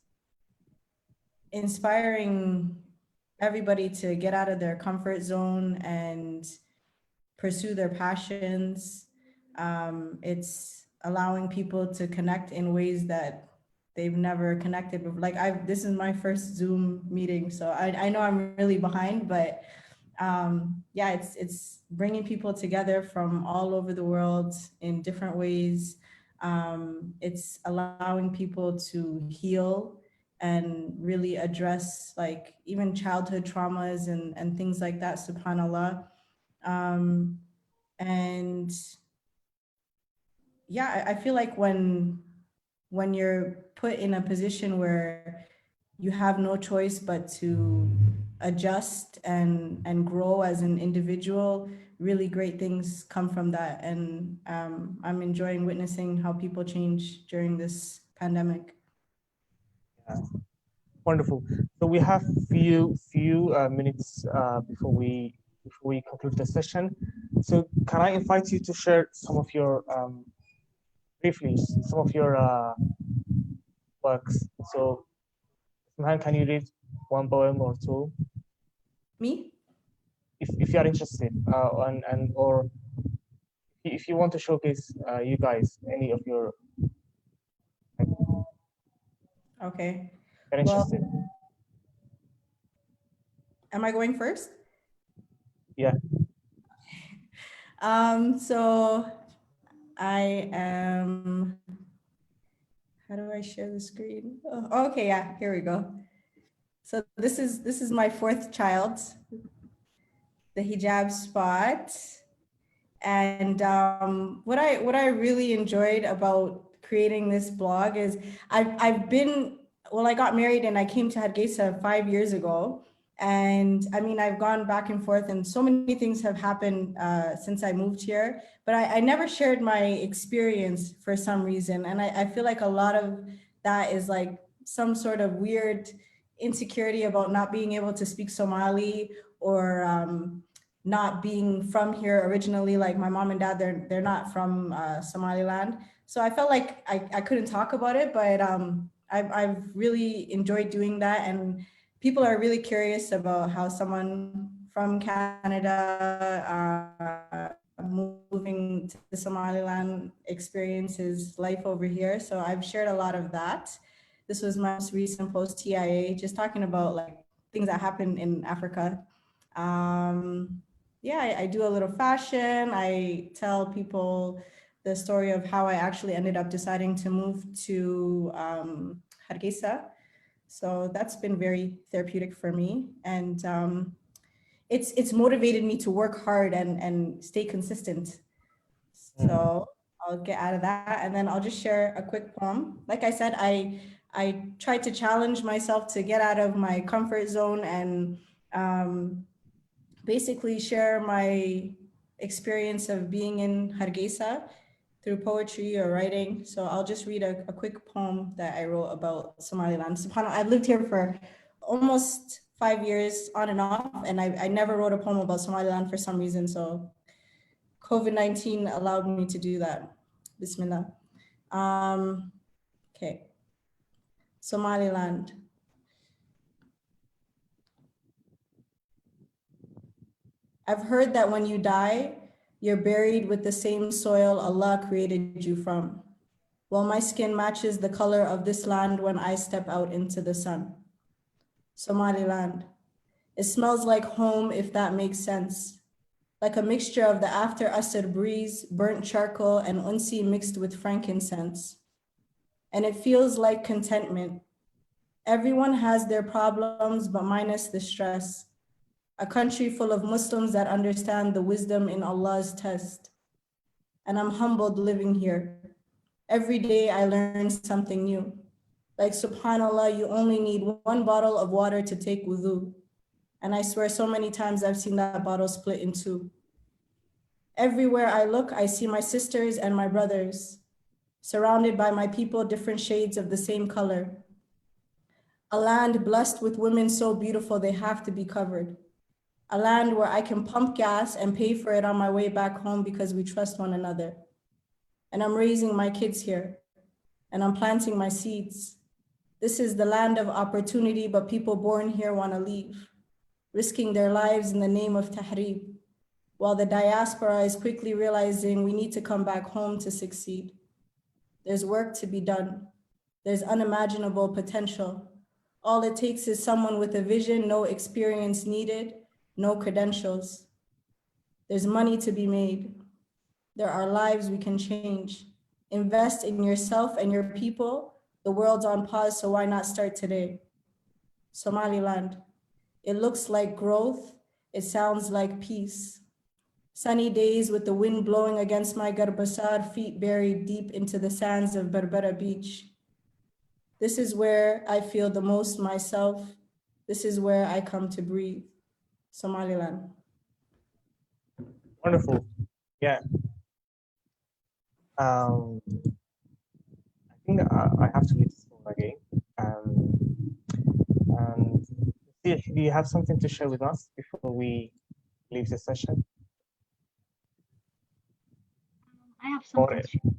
inspiring everybody to get out of their comfort zone and pursue their passions. It's allowing people to connect in ways that they've never connected before. Like this is my first Zoom meeting, so I know I'm really behind, but yeah, it's bringing people together from all over the world in different ways. It's allowing people to heal and really address like even childhood traumas and things like that, subhanAllah. And yeah, I feel like when you're put in a position where you have no choice but to adjust and grow as an individual, really great things come from that. And I'm enjoying witnessing how people change during this pandemic. Yeah. Wonderful. So we have few minutes before we conclude the session. So can I invite you to share some of your briefly some of your works? So can you read one poem or two? Me? If you are interested, or if you want to showcase you guys any of your. Okay. You're interested. Well, am I going first? Yeah. So I am. How do I share the screen? Oh, okay, yeah, here we go. So this is my fourth child, the hijab spot. And what I really enjoyed about creating this blog is I got married and I came to Hargeisa 5 years ago. And I mean, I've gone back and forth and so many things have happened since I moved here, but I never shared my experience for some reason. And I feel like a lot of that is like some sort of weird insecurity about not being able to speak Somali or not being from here originally. Like my mom and dad, they're not from Somaliland. So I felt like I couldn't talk about it, but I've really enjoyed doing that. And people are really curious about how someone from Canada moving to Somaliland experiences life over here. So I've shared a lot of that. This was my most recent post TIA, just talking about like things that happen in Africa. Yeah, I do a little fashion. I tell people the story of how I actually ended up deciding to move to Hargeisa. So that's been very therapeutic for me. And it's motivated me to work hard and stay consistent. So I'll get out of that. And then I'll just share a quick poem. Like I said, I tried to challenge myself to get out of my comfort zone and basically share my experience of being in Hargeisa through poetry or writing. So I'll just read a quick poem that I wrote about Somaliland. SubhanAllah, I've lived here for almost 5 years on and off, and I never wrote a poem about Somaliland for some reason. So COVID-19 allowed me to do that. Bismillah. Okay. Somaliland. I've heard that when you die, you're buried with the same soil Allah created you from. Well, my skin matches the color of this land when I step out into the sun. Somaliland. It smells like home, if that makes sense. Like a mixture of the after Asr breeze, burnt charcoal, and unsi mixed with frankincense. And it feels like contentment. Everyone has their problems, but minus the stress. A country full of Muslims that understand the wisdom in Allah's test. And I'm humbled living here. Every day I learn something new. Like subhanAllah, you only need one bottle of water to take wudu. And I swear so many times I've seen that bottle split in two. Everywhere I look, I see my sisters and my brothers, surrounded by my people, different shades of the same color. A land blessed with women so beautiful they have to be covered. A land where I can pump gas and pay for it on my way back home because we trust one another. And I'm raising my kids here, and I'm planting my seeds. This is the land of opportunity, but people born here want to leave, risking their lives in the name of Tahrib, while the diaspora is quickly realizing we need to come back home to succeed. There's work to be done. There's unimaginable potential. All it takes is someone with a vision, no experience needed, no credentials. There's money to be made. There are lives we can change. Invest in yourself and your people. The world's on pause, so why not start today? Somaliland. It looks like growth. It sounds like peace. Sunny days with the wind blowing against my garbasar, feet buried deep into the sands of Berbera Beach. This is where I feel the most myself. This is where I come to breathe. Somaliland. Wonderful. Yeah. I think I have to read this one again. And do you have something to share with us before we leave the session? I have something to share.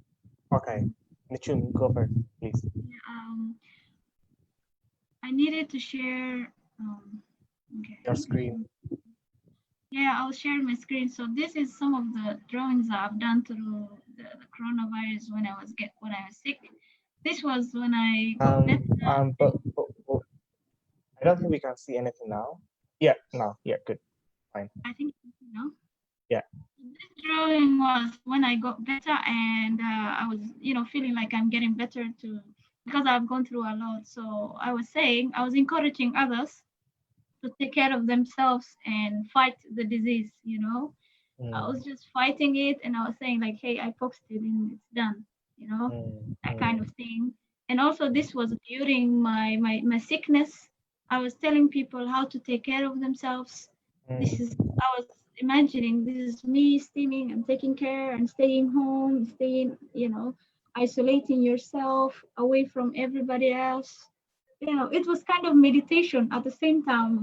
Okay. Nichun, go first, please. I needed to share okay. Your screen. Yeah, I'll share my screen. So this is some of the drawings that I've done through the coronavirus when I was sick. This was when I got better. But I don't think we can see anything now. Yeah, no, yeah, good, fine. I think you know. Yeah. This drawing was when I got better, and I was, feeling like I'm getting better too, because I've gone through a lot. So I was encouraging others to take care of themselves and fight the disease, I was just fighting it, and I was saying like, hey, I boxed it and it's done, that kind of thing. And also this was during my sickness. I was telling people how to take care of themselves. I was imagining this is me steaming and taking care and staying home, isolating yourself away from everybody else. It was kind of meditation at the same time,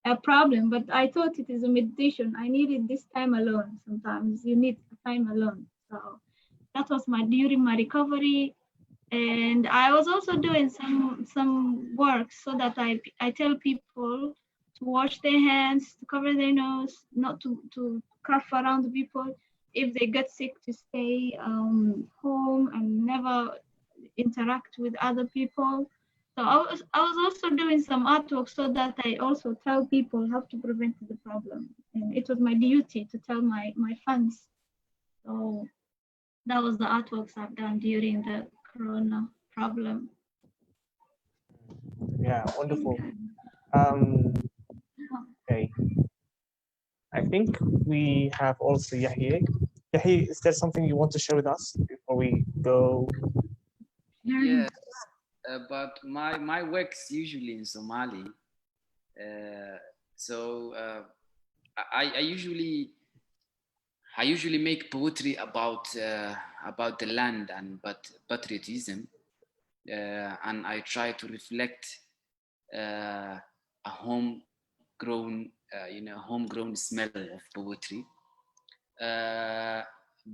a problem, but I thought it is a meditation. I needed this time alone. Sometimes you need time alone. So that was during my recovery. And I was also doing some work so that I tell people to wash their hands, to cover their nose, not to cough around the people. If they get sick, to stay home and never interact with other people. So I was also doing some artwork so that I also tell people how to prevent the problem. And it was my duty to tell my fans. So that was the artworks I've done during the Corona problem. Yeah, wonderful. Okay. I think we have also Yahya. Yahya, is there something you want to share with us before we go? Yes, but my work's usually in Somali. I usually make poetry about the land and patriotism, and I try to reflect a homegrown smell of poetry,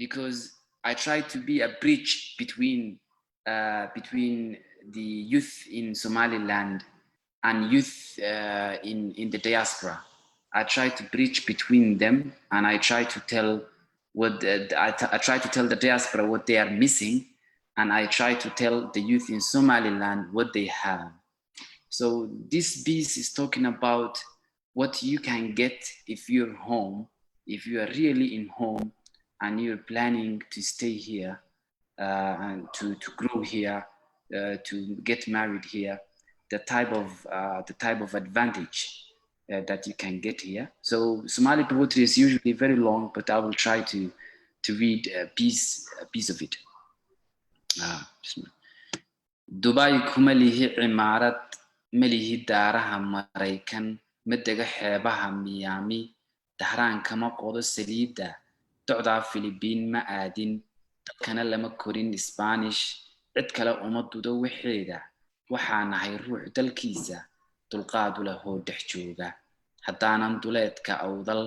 because I try to be a bridge between the youth in Somaliland and youth in the diaspora. I try to bridge between them, and I try to tell I try to tell the diaspora what they are missing, and I try to tell the youth in Somaliland what they have. So this piece is talking about what you can get if you're home, if you are really in home and you're planning to stay here and to grow here, to get married here, the type of advantage that you can get here. So Somali poetry is usually very long, but I will try to read a piece of it. Dubai kuma lihi cimaarad ma lihi daaraha Maraykan ma dega xeebaha Miami Dahraan kama qodo saliida docdaa Filibiin ma aadin dadkana lama korin Spanish cid kale uma dudo waxeeda waxaa nahay ruux dalkiisa dulqaad u leh oo dhex jooga haddaanan duleedka awdal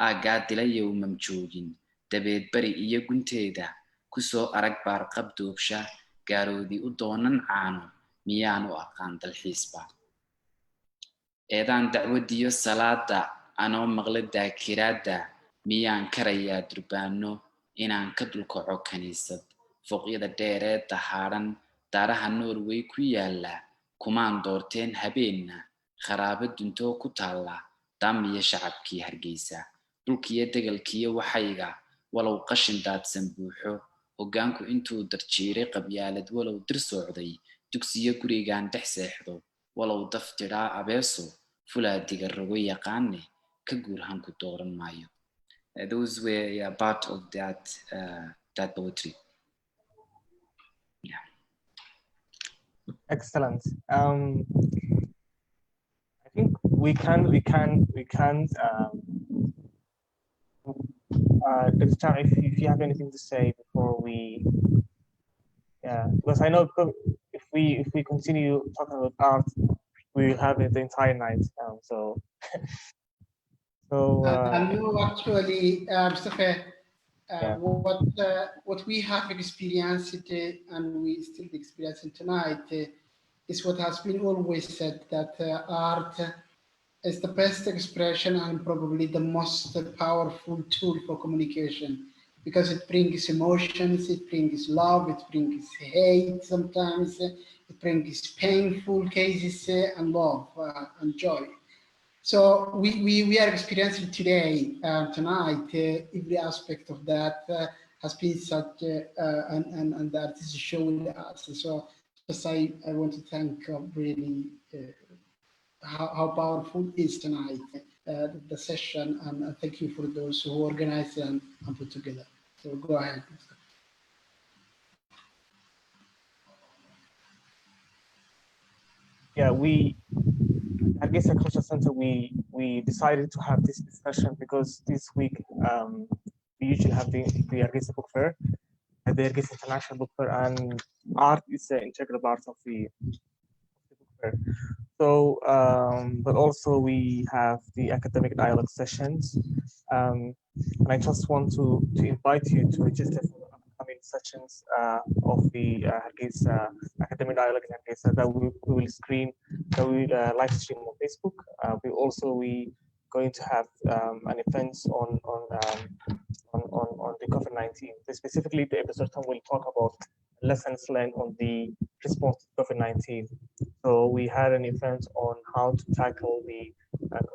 aagaa dilayow mamjoogin dabeed bari iyo gunteeda kusoo arag baarqab doobsha gaaroodii u doonan caano miyaan u aqaan dalxiisba eedaan dacwadiyo salaada anoo maqla daakiraada miyaan karayaa durbaano inaan ka dulkaco kaniisad fooqyada dheeree dahaaran daaraha Norway ku yaala kumaan doorteen habeenna kharaabo duntoo ku taalla daamiya shacabkii Hargeysa dhulkiyo degalkiyo waxayga walow qashin daadsan buuxo hoggaanku intuu darjiiray qabyaalad walow dir socday dugsiyo gurigaan dhex seexdo walow daf tiraa abeeso fulaadiga rogo yaqaane ka guurhanku dooran maayo. Those were part of that poetry. Yeah. Excellent. I think we can if you have anything to say before we, because I know if we continue talking about art, we will have it the entire night. Actually, Mustafa, what we have experienced and we still experiencing tonight is what has been always said, that art is the best expression and probably the most powerful tool for communication, because it brings emotions, it brings love, it brings hate sometimes, it brings painful cases and love and joy. So we are experiencing today, tonight, every aspect of that has been such, and that is showing us. So just I want to thank really how powerful is tonight the session, and thank you for those who organized and put together. So go ahead. Yeah, Hargeisa Culture Center, we decided to have this discussion because this week we usually have the Hargeisa Book Fair, the Hargeisa International Book Fair, and art is an integral part of the book fair. So, but also we have the academic dialogue sessions, and I just want to invite you to register for the upcoming sessions of the Hargeisa academic dialogue in Hargeisa that we will screen, that we live stream on Facebook. We going to have an event on the COVID-19. Specifically, the episode 10 will talk about lessons learned on the response to COVID-19. So we had an event on how to tackle the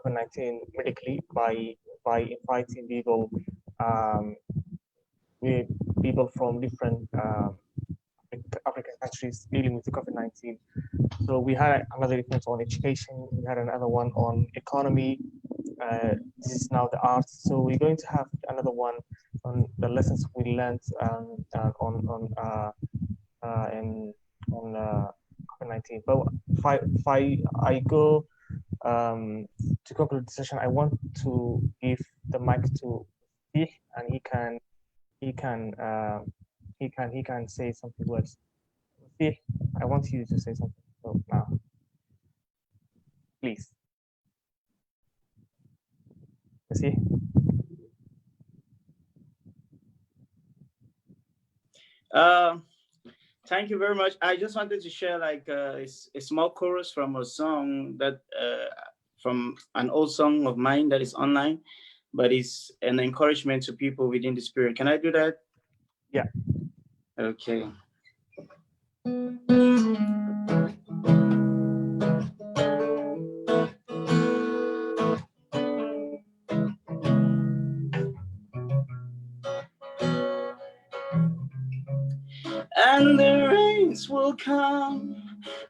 COVID-19 medically by inviting people from different African countries dealing with the COVID-19. So we had another event on education. We had another one on economy. This is now the arts. So we're going to have another one on the lessons we learned on COVID-19. But if I go to conclude the session, I want to give the mic to Steve, and he can say something words. Steve, I want you to say something. So now, please. See. Thank you very much. I just wanted to share like a small chorus from a song that from an old song of mine that is online, but it's an encouragement to people within the spirit. Can I do that? Yeah. Okay. And the rains will come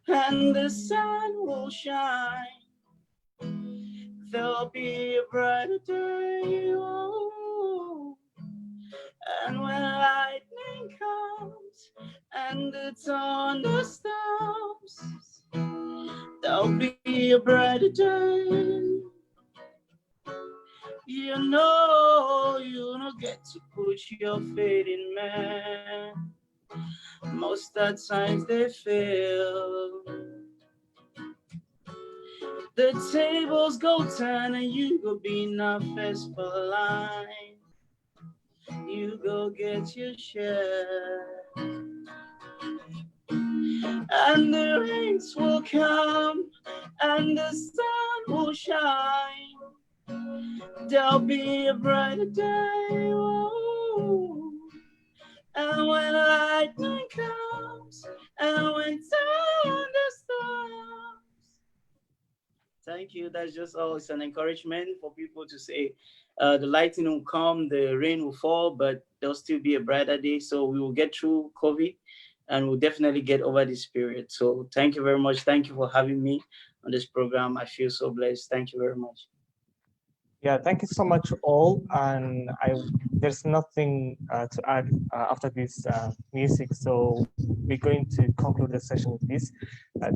and the sun will shine. There'll be a brighter day. Oh. And when lightning comes and the thunder storms, there'll be a brighter day. You don't get to put your faith in man. Most of the times they fail. The tables go turn and you go be not first for line. You go get your share. And the rains will come and the sun will shine. There'll be a brighter day. Whoa. And when lightning comes and when thunder storms. Thank you. That's just all. It's an encouragement for people to say the lightning will come, the rain will fall, but there'll still be a brighter day. So we will get through COVID and we'll definitely get over this period. So thank you very much. Thank you for having me on this program. I feel so blessed. Thank you very much. Yeah, thank you so much all. And there's nothing to add after this music. So we're going to conclude the session with this.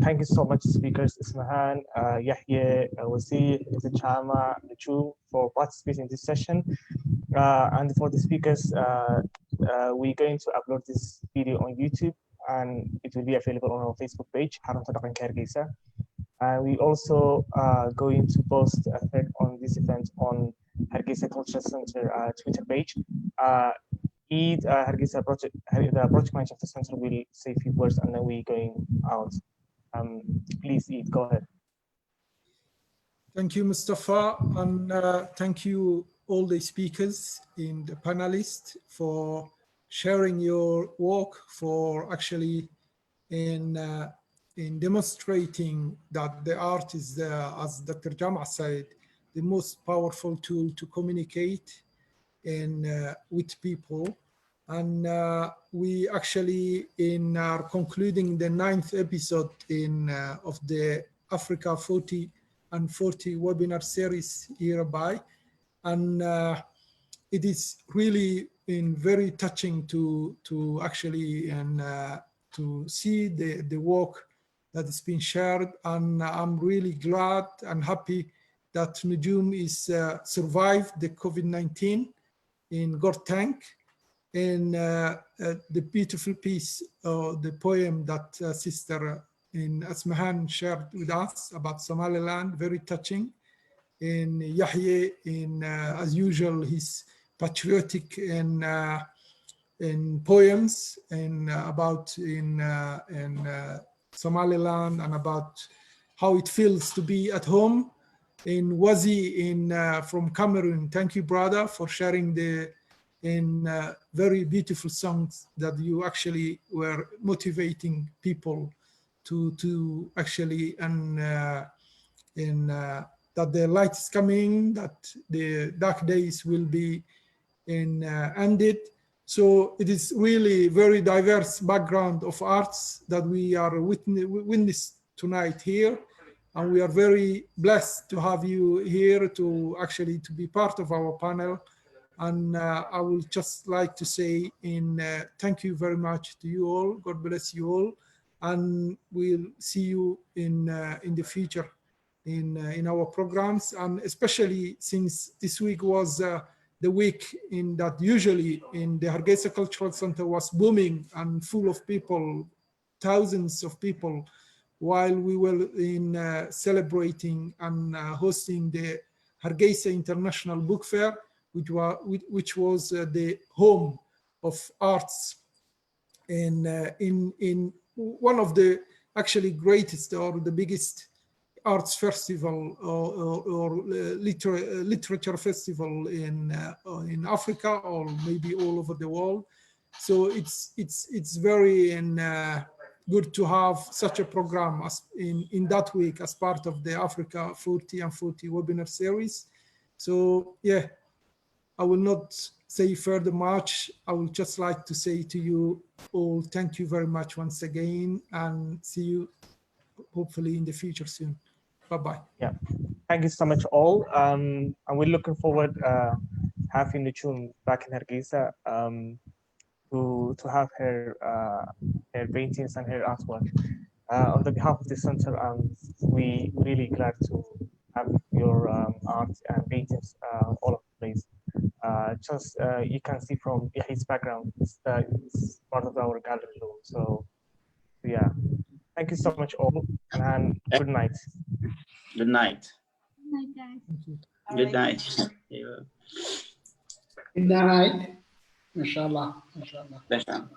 Thank you so much, speakers Ismahan, Yahya, Wazir, Chama, Chu, for participating in this session. And for the speakers, we're going to upload this video on YouTube and it will be available on our Facebook page, Harunta Dhaqanka Hargeisa. We also going to post a thread on this event on Hargeisa Culture Center Twitter page. Hargeisa project, the project manager of the center will say a few words and then we're going out. Please, Eid, go ahead. Thank you, Mustafa, and thank you all the speakers and the panelists for sharing your work, for actually in demonstrating that the art is, as Dr. Jama said, the most powerful tool to communicate with people. And we actually are concluding the 9th episode of the Africa 40 and 40 webinar series hereby. And it is really very touching to actually to see the work that has been shared. And I'm really glad and happy that Nujum is survived the COVID-19 in Gortank. And the beautiful piece, the poem that Sister in Asmahan shared with us about Somaliland, very touching. In Yahya, as usual, his patriotic in poems and about in Somaliland and about how it feels to be at home. In Wazi from Cameroon, thank you, brother, for sharing the very beautiful songs that you actually were motivating people to actually that the light is coming, that the dark days will be ended. So it is really very diverse background of arts that we are witness tonight here. And we are very blessed to have you here to be part of our panel. And I would just like to say thank you very much to you all. God bless you all. And we'll see you in the future in our programs. And especially since this week was the week in that usually in the Hargeisa Cultural Center was booming and full of people, thousands of people, while we were celebrating and hosting the Hargeisa International Book Fair, which was the home of arts in one of the actually greatest or the biggest arts festival or literature festival in Africa or maybe all over the world. So it's very good to have such a program as in that week as part of the Africa 40 and 40 webinar series. So yeah, I will not say further much. I would just like to say to you all, thank you very much once again, and see you hopefully in the future soon. Bye-bye. Yeah, thank you so much all. And we're looking forward having Nujum back in Hargeisa to have her paintings and her artwork. On the behalf of the center, we really glad to have your art and paintings all over the place. Just you can see from his background, it's part of our gallery room. So yeah, thank you so much all, and good night. Good night. Good night, guys. Good night. Yeah. Good night. Inshallah. Inshallah. Inshallah.